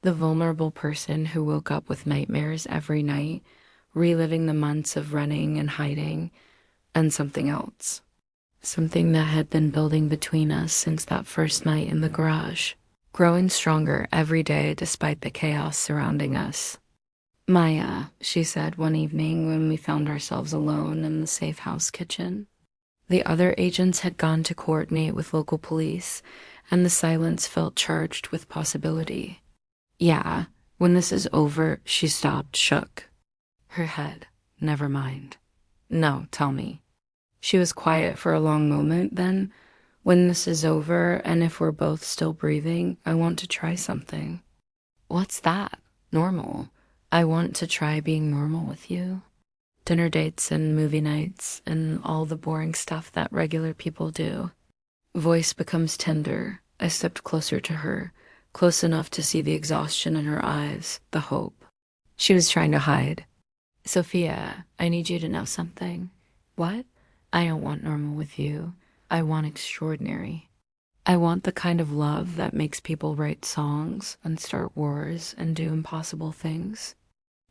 The vulnerable person who woke up with nightmares every night, reliving the months of running and hiding, and something else. Something that had been building between us since that first night in the garage, growing stronger every day despite the chaos surrounding us. Maya, she said one evening when we found ourselves alone in the safe house kitchen. The other agents had gone to coordinate with local police, and the silence felt charged with possibility. Yeah, when this is over, she stopped, shook her head. Never mind. No, tell me. She was quiet for a long moment, then, when this is over and if we're both still breathing, I want to try something. What's that? Normal. I want to try being normal with you. Dinner dates and movie nights and all the boring stuff that regular people do. Voice becomes tender. I stepped closer to her, close enough to see the exhaustion in her eyes, the hope. She was trying to hide. Sophia, I need you to know something. What? I don't want normal with you. I want extraordinary. I want the kind of love that makes people write songs and start wars and do impossible things.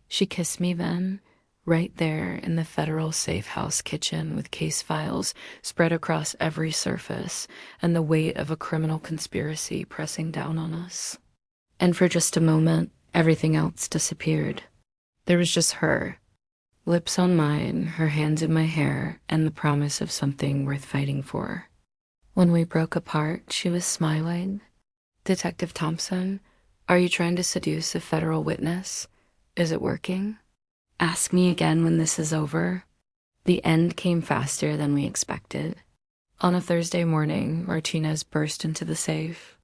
She kissed me then, right there in the federal safe house kitchen with case files spread across every surface and the weight of a criminal conspiracy pressing down on us. And for just a moment, everything else disappeared. There was just her, lips on mine, her hands in my hair, and the promise of something worth fighting for. When we broke apart, she was smiling. Detective Thompson, are you trying to seduce a federal witness? Is it working? Ask me again when this is over. The end came faster than we expected. On a Thursday morning, Martinez burst into the safe.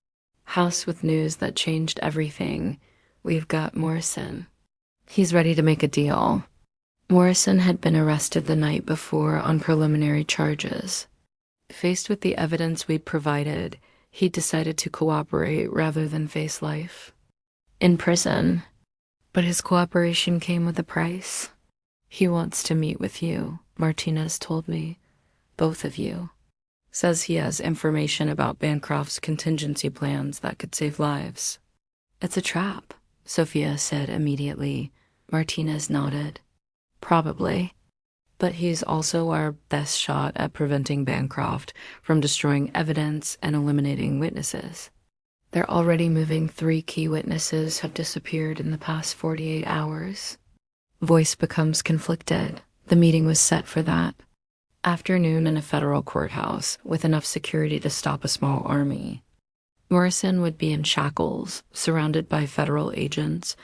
House with news that changed everything. We've got Morrison. He's ready to make a deal. Morrison had been arrested the night before on preliminary charges. Faced with the evidence we'd provided, he decided to cooperate rather than face life in prison. But his cooperation came with a price. He wants to meet with you, Martinez told me. Both of you. Says he has information about Bancroft's contingency plans that could save lives. It's a trap, Sophia said immediately. Martinez nodded. Probably. But he's also our best shot at preventing Bancroft from destroying evidence and eliminating witnesses. They're already moving 3 key witnesses have disappeared in the past 48 hours. Voice becomes conflicted. The meeting was set for that. Afternoon in a federal courthouse with enough security to stop a small army. Morrison would be in shackles, surrounded by federal agents,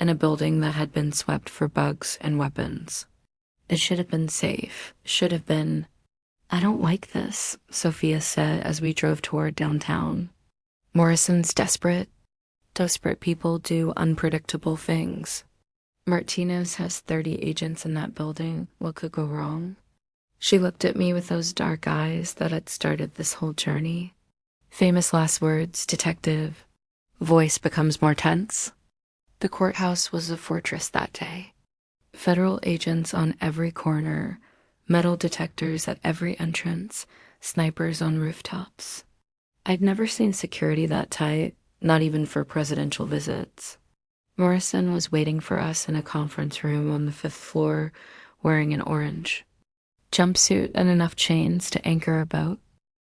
in a building that had been swept for bugs and weapons. It should have been safe. Should have been. I don't like this, Sophia said as we drove toward downtown. Morrison's desperate. Desperate people do unpredictable things. Martinez has 30 agents in that building. What could go wrong? She looked at me with those dark eyes that had started this whole journey. Famous last words, detective. Voice becomes more tense. The courthouse was a fortress that day. Federal agents on every corner, metal detectors at every entrance, snipers on rooftops. I'd never seen security that tight, not even for presidential visits. Morrison was waiting for us in a conference room on the 5th floor, wearing an orange jumpsuit and enough chains to anchor a boat.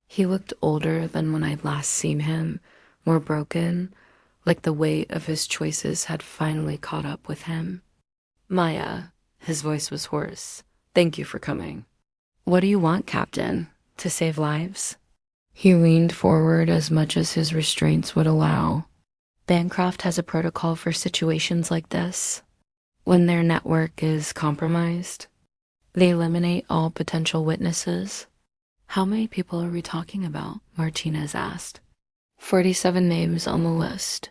He looked older than when I'd last seen him, more broken, like the weight of his choices had finally caught up with him. Maya, his voice was hoarse. Thank you for coming. What do you want, Captain? To save lives? He leaned forward as much as his restraints would allow. Bancroft has a protocol for situations like this. When their network is compromised, they eliminate all potential witnesses. How many people are we talking about? Martinez asked. 47 names on the list.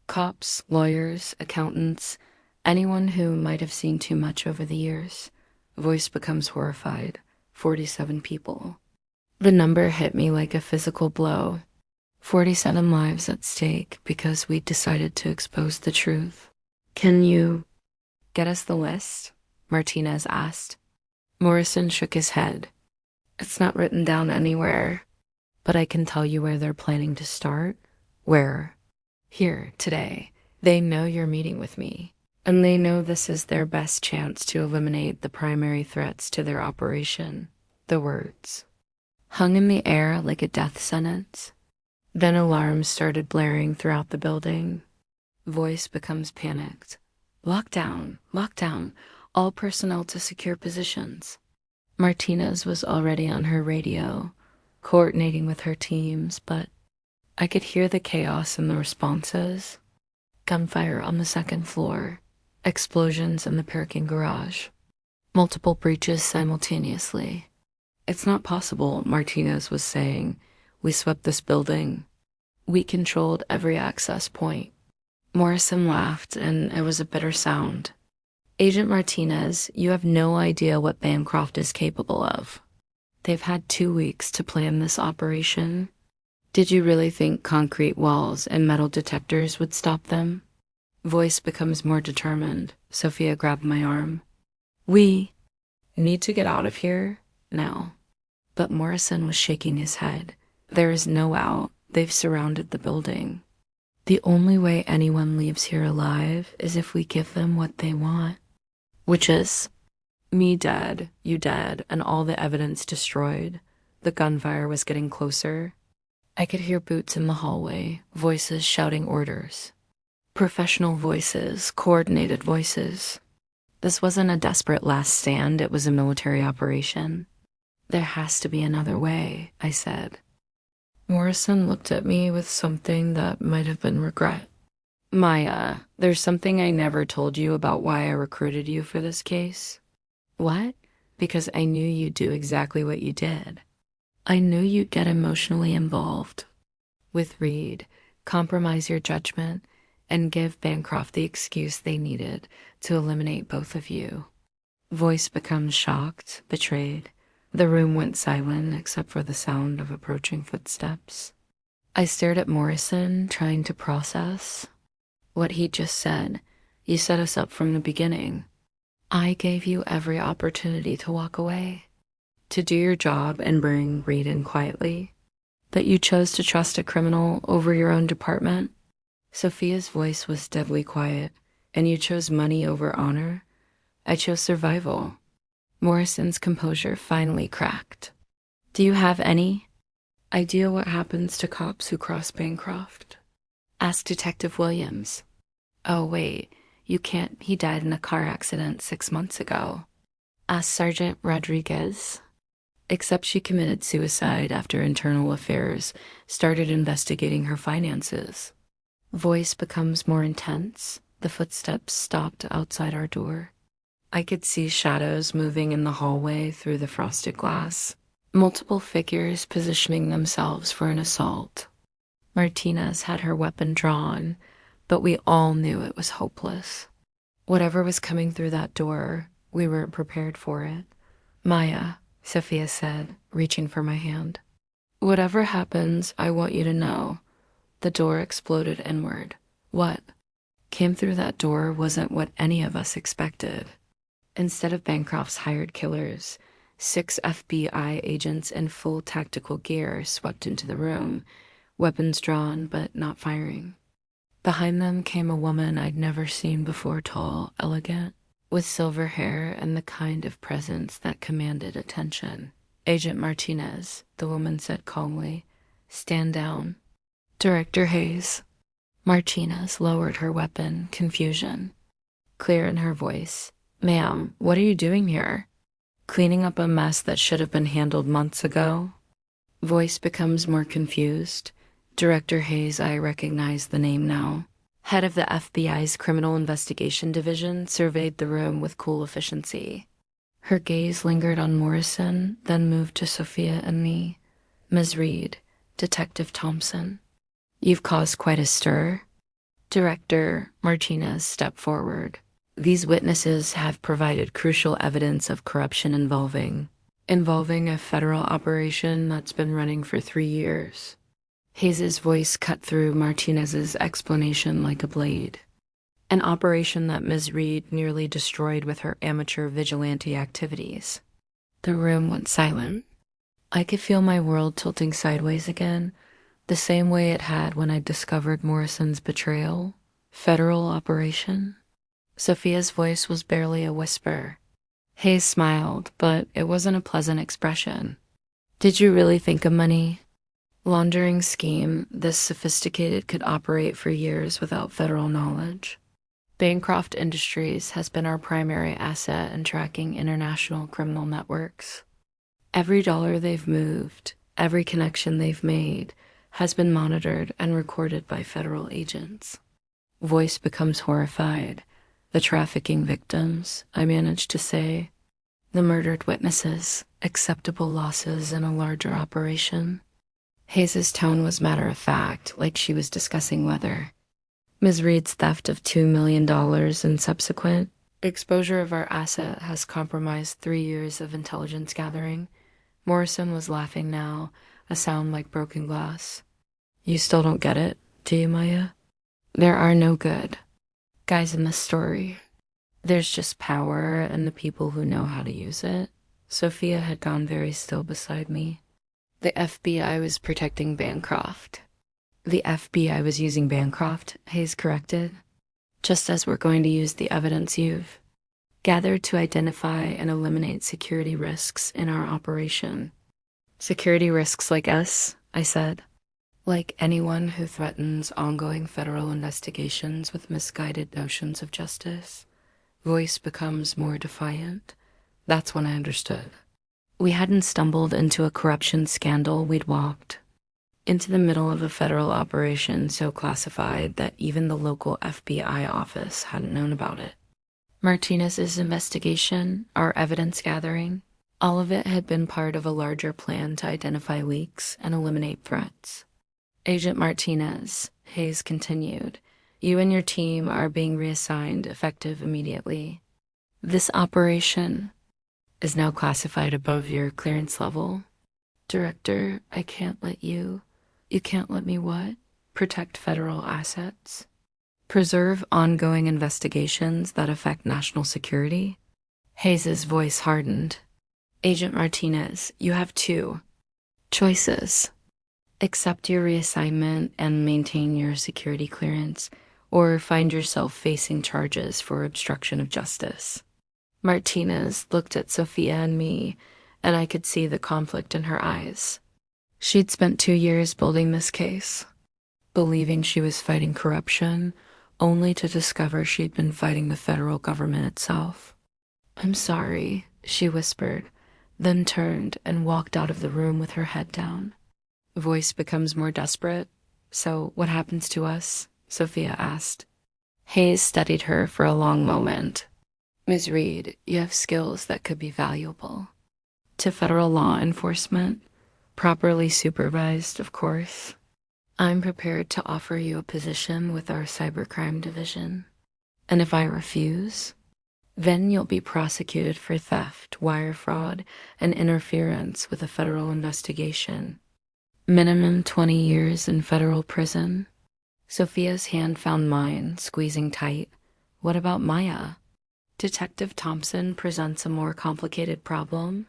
Cops, lawyers, accountants, anyone who might have seen too much over the years. Voice becomes horrified. 47 people. The number hit me like a physical blow. 47 lives at stake because we decided to expose the truth. Can you get us the list? Martinez asked. Morrison shook his head. It's not written down anywhere, but I can tell you where they're planning to start. Where? Here, today. They know you're meeting with me, and they know this is their best chance to eliminate the primary threats to their operation. The words. Hung in the air like a death sentence. Then alarms started blaring throughout the building. Voice becomes panicked. Lockdown, lockdown, all personnel to secure positions. Martinez was already on her radio, coordinating with her teams, but I could hear the chaos in the responses. Gunfire on the 2nd floor, explosions in the parking garage, multiple breaches simultaneously. It's not possible, Martinez was saying. We swept this building. We controlled every access point. Morrison laughed, and it was a bitter sound. Agent Martinez, you have no idea what Bancroft is capable of. They've had 2 weeks to plan this operation. Did you really think concrete walls and metal detectors would stop them? Voice becomes more determined. Sophia grabbed my arm. We need to get out of here now. But Morrison was shaking his head. There is no out. They've surrounded the building. The only way anyone leaves here alive is if we give them what they want. Which is me dead, you dead, and all the evidence destroyed. The gunfire was getting closer. I could hear boots in the hallway, voices shouting orders. Professional voices, coordinated voices. This wasn't a desperate last stand, it was a military operation. There has to be another way, I said. Morrison looked at me with something that might have been regret. Maya, there's something I never told you about why I recruited you for this case. What? Because I knew you'd do exactly what you did. I knew you'd get emotionally involved with Reed, compromise your judgment, and give Bancroft the excuse they needed to eliminate both of you. Voice becomes shocked, betrayed. The room went silent except for the sound of approaching footsteps. I stared at Morrison, trying to process what he just said. You set us up from the beginning. I gave you every opportunity to walk away, to do your job and bring Reed in quietly. But you chose to trust a criminal over your own department. Sophia's voice was deadly quiet. And you chose money over honor. I chose survival. Morrison's composure finally cracked. Do you have any idea what happens to cops who cross Bancroft? Asked Detective Williams. Oh, wait, you can't. He died in a car accident 6 months ago. Asked Sergeant Rodriguez. Except she committed suicide after Internal Affairs started investigating her finances. Voice becomes more intense. The footsteps stopped outside our door. I could see shadows moving in the hallway through the frosted glass. Multiple figures positioning themselves for an assault. Martinez had her weapon drawn, but we all knew it was hopeless. Whatever was coming through that door, we weren't prepared for it. Maya, Sophia said, reaching for my hand. Whatever happens, I want you to know. The door exploded inward. What came through that door wasn't what any of us expected. Instead of Bancroft's hired killers, 6 FBI agents in full tactical gear swept into the room, weapons drawn but not firing. Behind them came a woman I'd never seen before, tall, elegant, with silver hair and the kind of presence that commanded attention. Agent Martinez, the woman said calmly, stand down. Director Hayes. Martinez lowered her weapon, confusion clear in her voice. Ma'am, what are you doing here? Cleaning up a mess that should have been handled months ago? Voice becomes more confused. Director Hayes, I recognize the name now. Head of the FBI's Criminal Investigation Division, surveyed the room with cool efficiency. Her gaze lingered on Morrison, then moved to Sophia and me. Ms. Reed, Detective Thompson. You've caused quite a stir. Director Martinez stepped forward. These witnesses have provided crucial evidence of corruption involving a federal operation that's been running for 3 years. Hayes' voice cut through Martinez's explanation like a blade. An operation that Ms. Reed nearly destroyed with her amateur vigilante activities. The room went silent. I could feel my world tilting sideways again, the same way it had when I discovered Morrison's betrayal. Federal operation. Sophia's voice was barely a whisper. Hayes smiled, but it wasn't a pleasant expression. Did you really think a money laundering scheme this sophisticated could operate for years without federal knowledge? Bancroft Industries has been our primary asset in tracking international criminal networks. Every dollar they've moved, every connection they've made, has been monitored and recorded by federal agents. Voice becomes horrified. The trafficking victims, I managed to say. The murdered witnesses, acceptable losses in a larger operation. Hayes's tone was matter-of-fact, like she was discussing weather. Ms. Reed's theft of $2 million and subsequent exposure of our asset has compromised 3 years of intelligence gathering. Morrison was laughing now, a sound like broken glass. You still don't get it, do you, Maya? There are no good guys in this story. There's just power and the people who know how to use it. Sophia had gone very still beside me. The FBI was protecting Bancroft. The FBI was using Bancroft, Hayes corrected. Just as we're going to use the evidence you've gathered to identify and eliminate security risks in our operation. Security risks like us, I said. Like anyone who threatens ongoing federal investigations with misguided notions of justice. Voice becomes more defiant. That's when I understood. We hadn't stumbled into a corruption scandal, we'd walked into the middle of a federal operation so classified that even the local FBI office hadn't known about it. Martinez's investigation, our evidence gathering, all of it had been part of a larger plan to identify leaks and eliminate threats. Agent Martinez, Hayes continued, you and your team are being reassigned effective immediately. This operation is now classified above your clearance level. Director, I can't let you. You can't let me what? Protect federal assets? Preserve ongoing investigations that affect national security? Hayes's voice hardened. Agent Martinez, you have two choices. Accept your reassignment and maintain your security clearance, or find yourself facing charges for obstruction of justice. Martinez looked at Sophia and me, and I could see the conflict in her eyes. She'd spent 2 years building this case, believing she was fighting corruption, only to discover she'd been fighting the federal government itself. I'm sorry, she whispered, then turned and walked out of the room with her head down. Voice becomes more desperate. So what happens to us? Sophia asked. Hayes studied her for a long moment. Ms. Reed, you have skills that could be valuable to federal law enforcement, properly supervised, of course. I'm prepared to offer you a position with our cybercrime division. And if I refuse, then you'll be prosecuted for theft, wire fraud, and interference with a federal investigation. Minimum 20 years in federal prison. Sophia's hand found mine, squeezing tight. What about Maya? Detective Thompson presents a more complicated problem.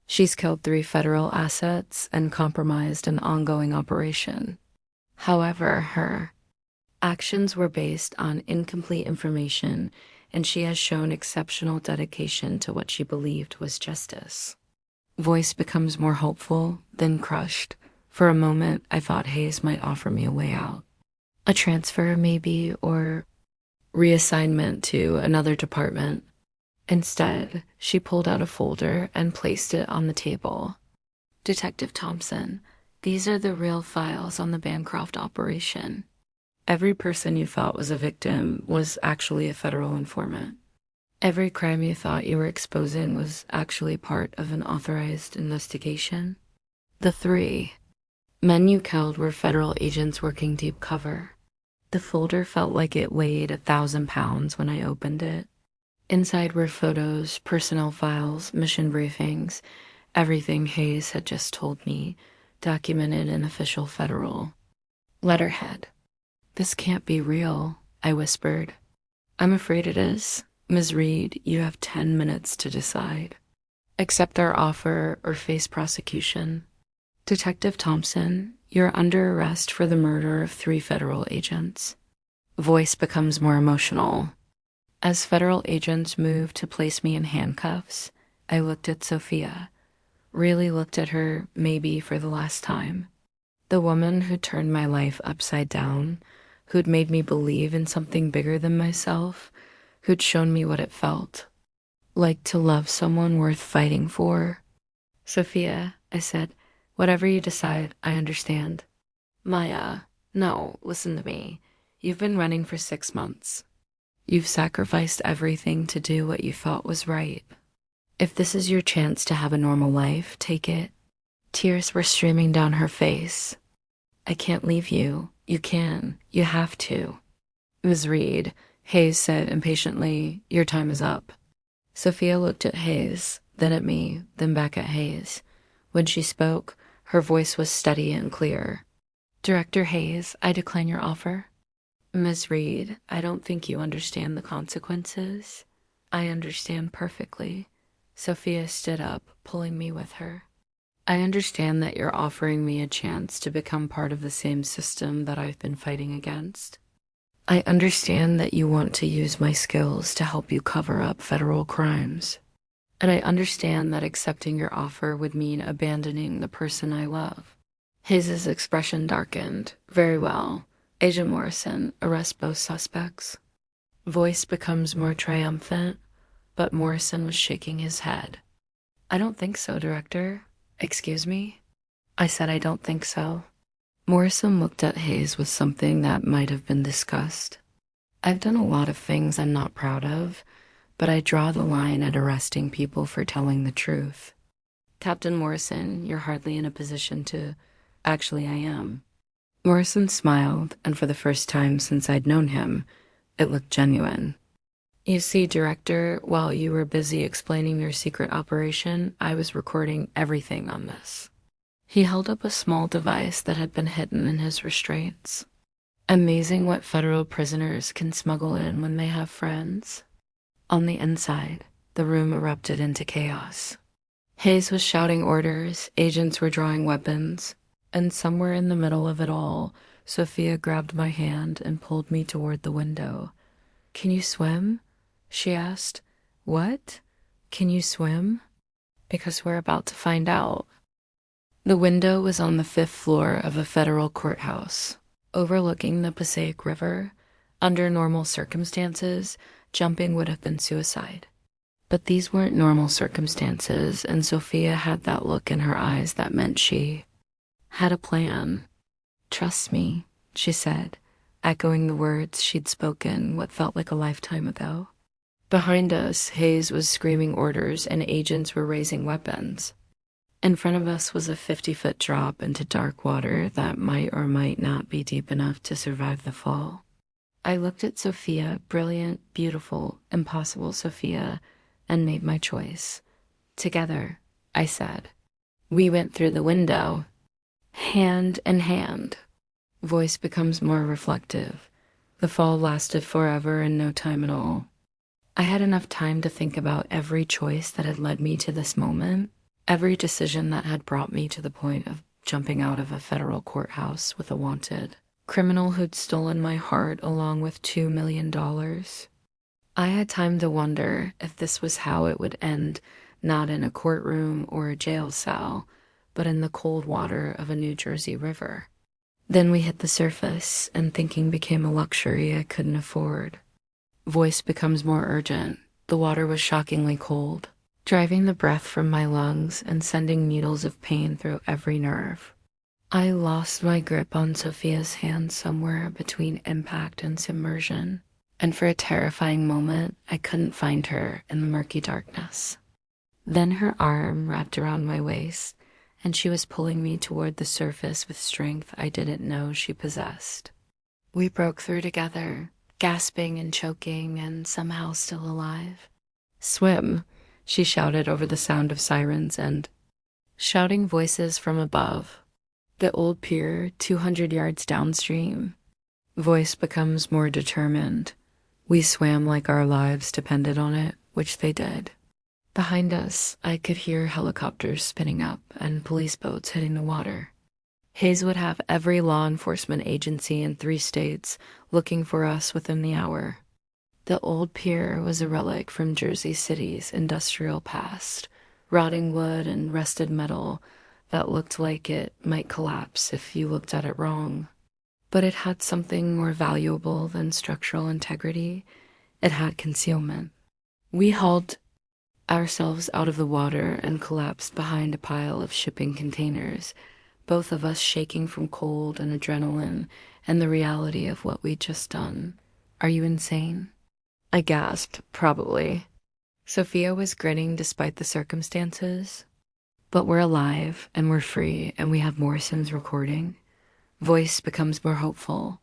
She's killed 3 federal assets and compromised an ongoing operation. However, her actions were based on incomplete information, and she has shown exceptional dedication to what she believed was justice. Voice becomes more hopeful, then crushed. For a moment, I thought Hayes might offer me a way out. A transfer, maybe, or reassignment to another department. Instead, she pulled out a folder and placed it on the table. Detective Thompson, these are the real files on the Bancroft operation. Every person you thought was a victim was actually a federal informant. Every crime you thought you were exposing was actually part of an authorized investigation. The 3 men you killed were federal agents working deep cover. The folder felt like it weighed 1,000 pounds when I opened it. Inside were photos, personnel files, mission briefings, everything Hayes had just told me, documented in official federal letterhead. This can't be real, I whispered. I'm afraid it is. Ms. Reed, you have 10 minutes to decide. Accept our offer or face prosecution. Detective Thompson, you're under arrest for the murder of 3 federal agents. Voice becomes more emotional. As federal agents moved to place me in handcuffs, I looked at Sophia, really looked at her maybe for the last time. The woman who turned my life upside down, who'd made me believe in something bigger than myself, who'd shown me what it felt like to love someone worth fighting for. Sophia, I said, whatever you decide, I understand. Maya, no, listen to me. You've been running for 6 months. You've sacrificed everything to do what you thought was right. If this is your chance to have a normal life, take it. Tears were streaming down her face. I can't leave you. You can. You have to. Ms. Reed, Hayes said impatiently, your time is up. Sophia looked at Hayes, then at me, then back at Hayes. When she spoke, her voice was steady and clear. Director Hayes, I decline your offer. Ms. Reed, I don't think you understand the consequences. I understand perfectly. Sophia stood up, pulling me with her. I understand that you're offering me a chance to become part of the same system that I've been fighting against. I understand that you want to use my skills to help you cover up federal crimes. And I understand that accepting your offer would mean abandoning the person I love. His expression darkened. Very well. Agent Morrison, arrest both suspects. Voice becomes more triumphant, but Morrison was shaking his head. I don't think so, Director. Excuse me? I said I don't think so. Morrison looked at Hayes with something that might have been disgust. I've done a lot of things I'm not proud of, but I draw the line at arresting people for telling the truth. Captain Morrison, you're hardly in a position to... Actually, I am. Morrison smiled, and for the first time since I'd known him, it looked genuine. You see, Director, while you were busy explaining your secret operation, I was recording everything on this. He held up a small device that had been hidden in his restraints. Amazing what federal prisoners can smuggle in when they have friends. On the inside, the room erupted into chaos. Hayes was shouting orders, agents were drawing weapons, and somewhere in the middle of it all, Sophia grabbed my hand and pulled me toward the window. Can you swim? She asked. What? Can you swim? Because we're about to find out. The window was on the 5th floor of a federal courthouse, overlooking the Passaic River. Under normal circumstances, jumping would have been suicide. But these weren't normal circumstances, and Sophia had that look in her eyes that meant she had a plan. Trust me, she said, echoing the words she'd spoken what felt like a lifetime ago. Behind us, Hayes was screaming orders and agents were raising weapons. In front of us was a 50-foot drop into dark water that might or might not be deep enough to survive the fall. I looked at Sophia, brilliant, beautiful, impossible Sophia, and made my choice. Together, I said. We went through the window, hand in hand. Voice becomes more reflective. The fall lasted forever and no time at all. I had enough time to think about every choice that had led me to this moment. Every decision that had brought me to the point of jumping out of a federal courthouse with a wanted criminal who'd stolen my heart along with $2 million. I had time to wonder if this was how it would end, not in a courtroom or a jail cell, but in the cold water of a New Jersey river. Then we hit the surface, and thinking became a luxury I couldn't afford. Voice becomes more urgent. The water was shockingly cold, driving the breath from my lungs and sending needles of pain through every nerve. I lost my grip on Sophia's hand somewhere between impact and submersion, and for a terrifying moment, I couldn't find her in the murky darkness. Then her arm wrapped around my waist, and she was pulling me toward the surface with strength I didn't know she possessed. We broke through together, gasping and choking and somehow still alive. Swim, she shouted over the sound of sirens and shouting voices from above. The old pier, 200 yards downstream. Voice becomes more determined. We swam like our lives depended on it, which they did. Behind us, I could hear helicopters spinning up and police boats hitting the water. Hayes would have every law enforcement agency in 3 states looking for us within the hour. The old pier was a relic from Jersey City's industrial past, rotting wood and rusted metal that looked like it might collapse if you looked at it wrong. But it had something more valuable than structural integrity. It had concealment. We hauled ourselves out of the water and collapsed behind a pile of shipping containers, both of us shaking from cold and adrenaline and the reality of what we'd just done. Are you insane? I gasped, probably. Sophia was grinning despite the circumstances. But we're alive and we're free and we have Morrison's recording. Voice becomes more hopeful.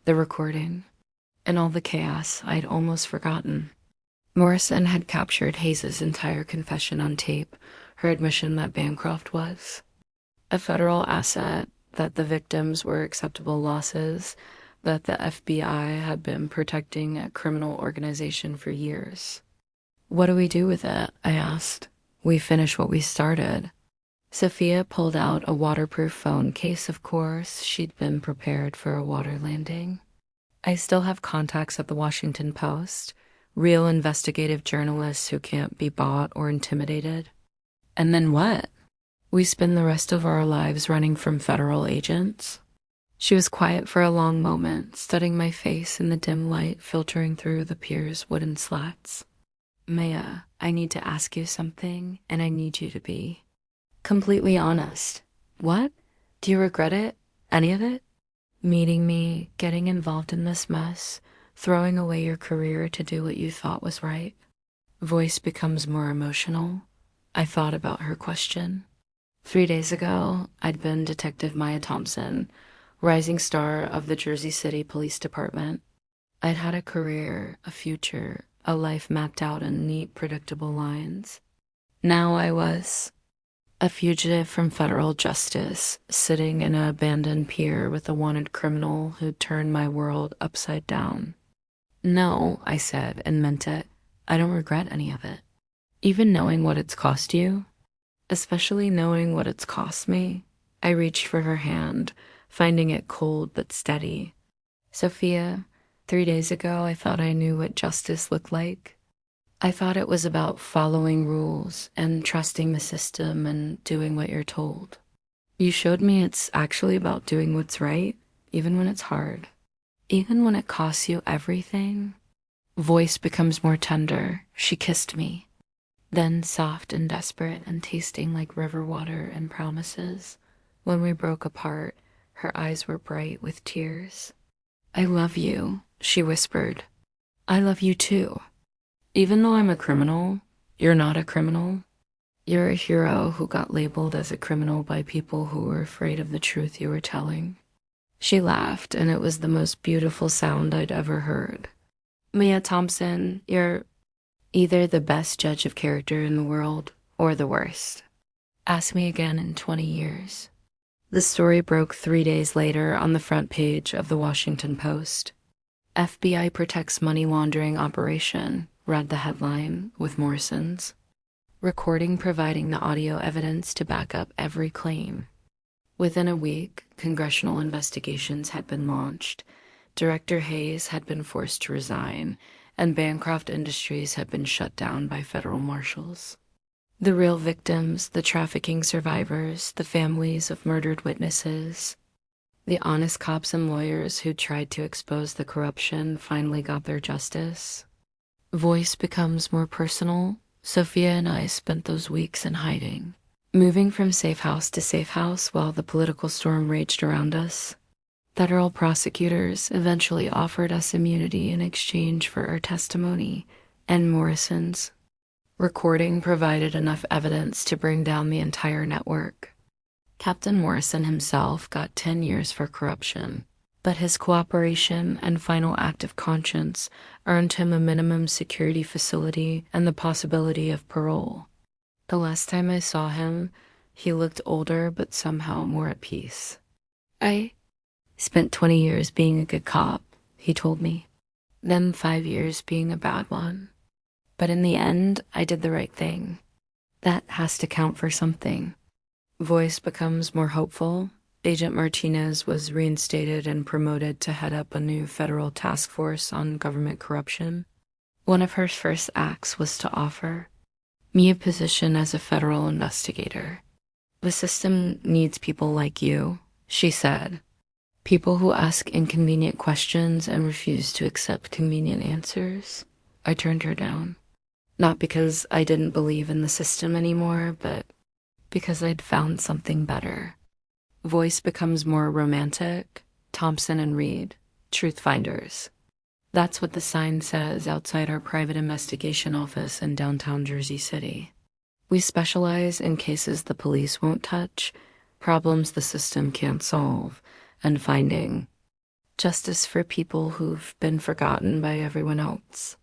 The recording. And all the chaos I'd almost forgotten. Morrison had captured Hayes's entire confession on tape, her admission that Bancroft was a federal asset, that the victims were acceptable losses, that the FBI had been protecting a criminal organization for years. What do we do with it? I asked. We finish what we started. Sophia pulled out a waterproof phone case, of course. She'd been prepared for a water landing. I still have contacts at the Washington Post, real investigative journalists who can't be bought or intimidated. And then what? We spend the rest of our lives running from federal agents? She was quiet for a long moment, studying my face in the dim light filtering through the pier's wooden slats. Maya, I need to ask you something, and I need you to be completely honest. What? Do you regret it? Any of it? Meeting me, getting involved in this mess, throwing away your career to do what you thought was right? Voice becomes more emotional. I thought about her question. 3 days ago, I'd been Detective Maya Thompson, rising star of the Jersey City Police Department. I'd had a career, a future, a life mapped out in neat, predictable lines. Now I was a fugitive from federal justice, sitting in an abandoned pier with a wanted criminal who'd turned my world upside down. No, I said, and meant it. I don't regret any of it. Even knowing what it's cost you, especially knowing what it's cost me. I reached for her hand, finding it cold but steady. Sophia, 3 days ago I thought I knew what justice looked like. I thought it was about following rules and trusting the system and doing what you're told. You showed me it's actually about doing what's right, even when it's hard. Even when it costs you everything. Voice becomes more tender. She kissed me. Then soft and desperate and tasting like river water and promises. When we broke apart, her eyes were bright with tears. I love you, she whispered. I love you too. Even though I'm a criminal, you're not a criminal. You're a hero who got labeled as a criminal by people who were afraid of the truth you were telling. She laughed, and it was the most beautiful sound I'd ever heard. Maya Thompson, you're either the best judge of character in the world or the worst. Ask me again in 20 years. The story broke 3 days later on the front page of the Washington Post. FBI protects money laundering operation, read the headline, with Morrison's recording providing the audio evidence to back up every claim. Within a week, congressional investigations had been launched. Director Hayes had been forced to resign, and Bancroft Industries had been shut down by federal marshals. The real victims, the trafficking survivors, the families of murdered witnesses, the honest cops and lawyers who tried to expose the corruption finally got their justice. Voice becomes more personal. Sophia and I spent those weeks in hiding, moving from safe house to safe house while the political storm raged around us. Federal prosecutors eventually offered us immunity in exchange for our testimony, and Morrison's recording provided enough evidence to bring down the entire network. Captain Morrison himself got 10 years for corruption, but his cooperation and final act of conscience earned him a minimum security facility and the possibility of parole. The last time I saw him, he looked older but somehow more at peace. I spent 20 years being a good cop, he told me, then 5 years being a bad one. But in the end, I did the right thing. That has to count for something. Voice becomes more hopeful. Agent Martinez was reinstated and promoted to head up a new federal task force on government corruption. One of her first acts was to offer me a position as a federal investigator. The system needs people like you, she said. People who ask inconvenient questions and refuse to accept convenient answers. I turned her down. Not because I didn't believe in the system anymore, but because I'd found something better. Voice becomes more romantic. Thompson and Reed, truth finders. That's what the sign says outside our private investigation office in downtown Jersey City. We specialize in cases the police won't touch, problems the system can't solve, and finding justice for people who've been forgotten by everyone else.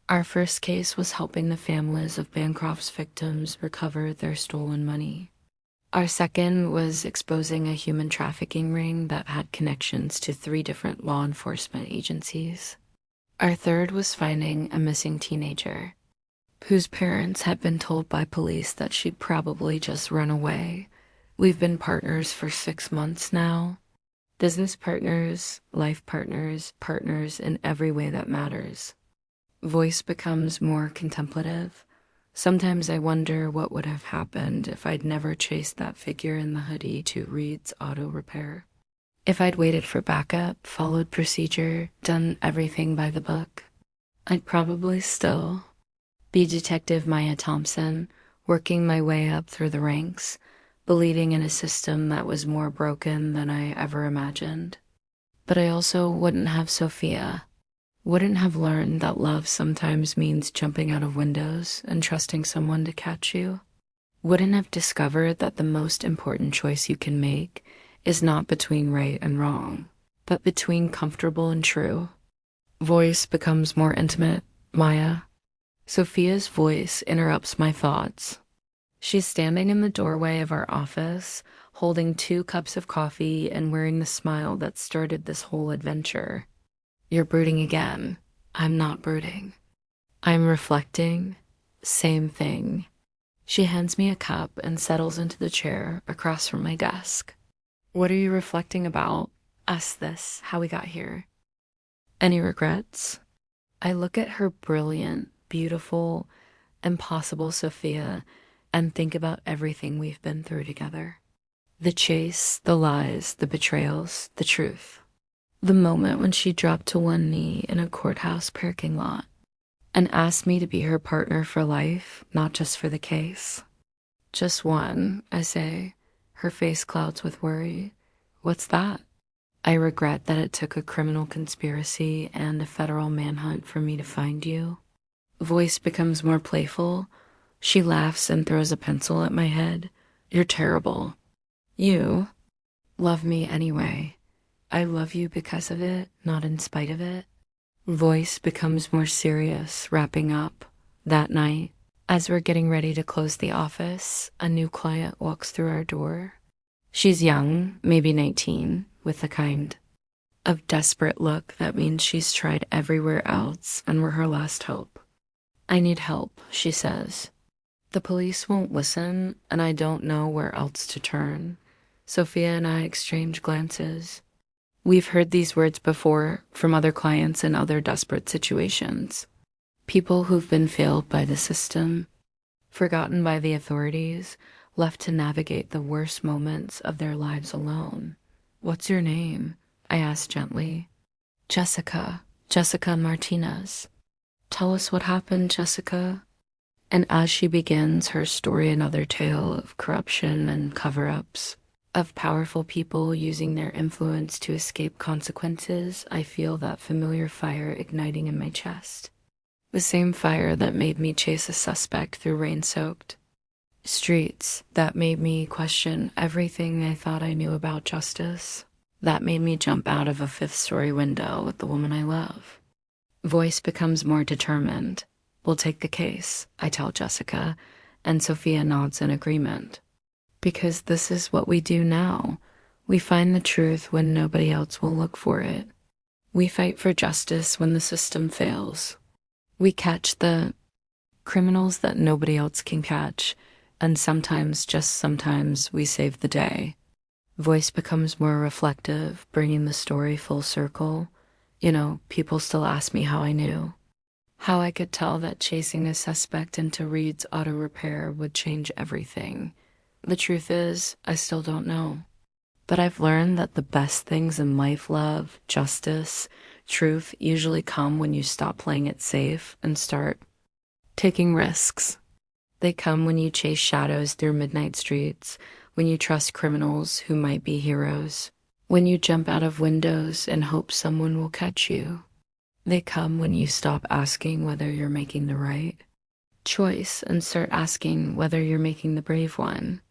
Our first case was helping the families of Bancroft's victims recover their stolen money. Our second was exposing a human trafficking ring that had connections to 3 different law enforcement agencies. Our third was finding a missing teenager whose parents had been told by police that she'd probably just run away. We've been partners for 6 months now. Business partners, life partners, partners in every way that matters. Voice becomes more contemplative. Sometimes I wonder what would have happened if I'd never chased that figure in the hoodie to Reed's Auto Repair. If I'd waited for backup, followed procedure, done everything by the book, I'd probably still be Detective Maya Thompson, working my way up through the ranks, believing in a system that was more broken than I ever imagined. But I also wouldn't have Sophia, wouldn't have learned that love sometimes means jumping out of windows and trusting someone to catch you, wouldn't have discovered that the most important choice you can make is not between right and wrong, but between comfortable and true. Voice becomes more intimate, Maya. Sophia's voice interrupts my thoughts. She's standing in the doorway of our office, holding 2 cups of coffee and wearing the smile that started this whole adventure. You're brooding again. I'm not brooding. I'm reflecting. Same thing. She hands me a cup and settles into the chair across from my desk. What are you reflecting about? Us this, how we got here. Any regrets? I look at her brilliant, beautiful, impossible Sophia and think about everything we've been through together. The chase, the lies, the betrayals, the truth. The moment when she dropped to one knee in a courthouse parking lot and asked me to be her partner for life, not just for the case. Just one, I say. Her face clouds with worry. What's that? I regret that it took a criminal conspiracy and a federal manhunt for me to find you. Voice becomes more playful. She laughs and throws a pencil at my head. You're terrible. You love me anyway. I love you because of it, not in spite of it. Voice becomes more serious, wrapping up. That night, as we're getting ready to close the office, a new client walks through our door. She's young, maybe 19, with the kind of desperate look that means she's tried everywhere else and we're her last hope. I need help, she says. The police won't listen, and I don't know where else to turn. Sophia and I exchange glances. We've heard these words before from other clients in other desperate situations. People who've been failed by the system, forgotten by the authorities, left to navigate the worst moments of their lives alone. What's your name? I asked gently. Jessica Martinez. Tell us what happened, Jessica. And as she begins her story, another tale of corruption and cover-ups, of powerful people using their influence to escape consequences, I feel that familiar fire igniting in my chest. The same fire that made me chase a suspect through rain-soaked streets, that made me question everything I thought I knew about justice, that made me jump out of a 5th-story window with the woman I love. Voice becomes more determined. We'll take the case, I tell Jessica, and Sophia nods in agreement. Because this is what we do now. We find the truth when nobody else will look for it. We fight for justice when the system fails. We catch the criminals that nobody else can catch, and sometimes, just sometimes, we save the day. Voice becomes more reflective, bringing the story full circle. You know, people still ask me how I knew. How I could tell that chasing a suspect into Reed's Auto Repair would change everything. The truth is, I still don't know. But I've learned that the best things in life, love, justice, truth, usually come when you stop playing it safe and start taking risks. They come when you chase shadows through midnight streets, when you trust criminals who might be heroes, when you jump out of windows and hope someone will catch you. They come when you stop asking whether you're making the right choice and start asking whether you're making the brave one.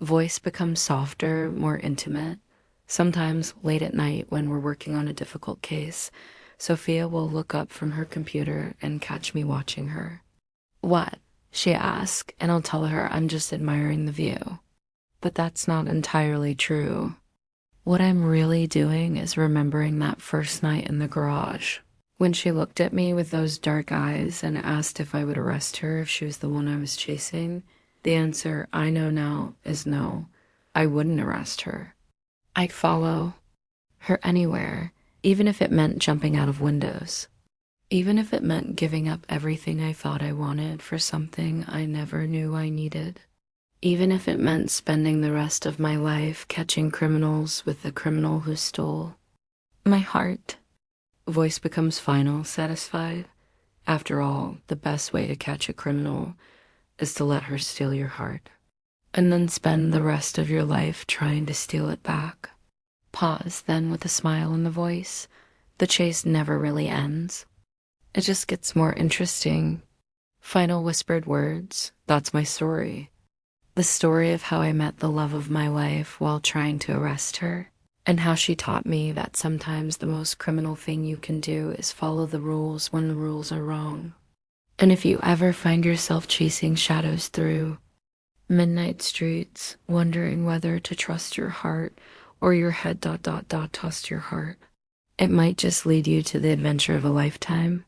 Voice becomes softer, more intimate. Sometimes late at night when we're working on a difficult case, Sophia will look up from her computer and catch me watching her. "What?" she asks, and I'll tell her I'm just admiring the view. But that's not entirely true. What I'm really doing is remembering that first night in the garage, when she looked at me with those dark eyes and asked if I would arrest her if she was the one I was chasing. The answer I know now is no. I wouldn't arrest her. I'd follow her anywhere, even if it meant jumping out of windows. Even if it meant giving up everything I thought I wanted for something I never knew I needed. Even if it meant spending the rest of my life catching criminals with the criminal who stole my heart. Voice becomes final, satisfied. After all, the best way to catch a criminal is to let her steal your heart, and then spend the rest of your life trying to steal it back. Pause, then, with a smile in the voice. The chase never really ends. It just gets more interesting. Final whispered words. That's my story. The story of how I met the love of my life while trying to arrest her, and how she taught me that sometimes the most criminal thing you can do is follow the rules when the rules are wrong. And if you ever find yourself chasing shadows through midnight streets, wondering whether to trust your heart or your head ... trust your heart, it might just lead you to the adventure of a lifetime.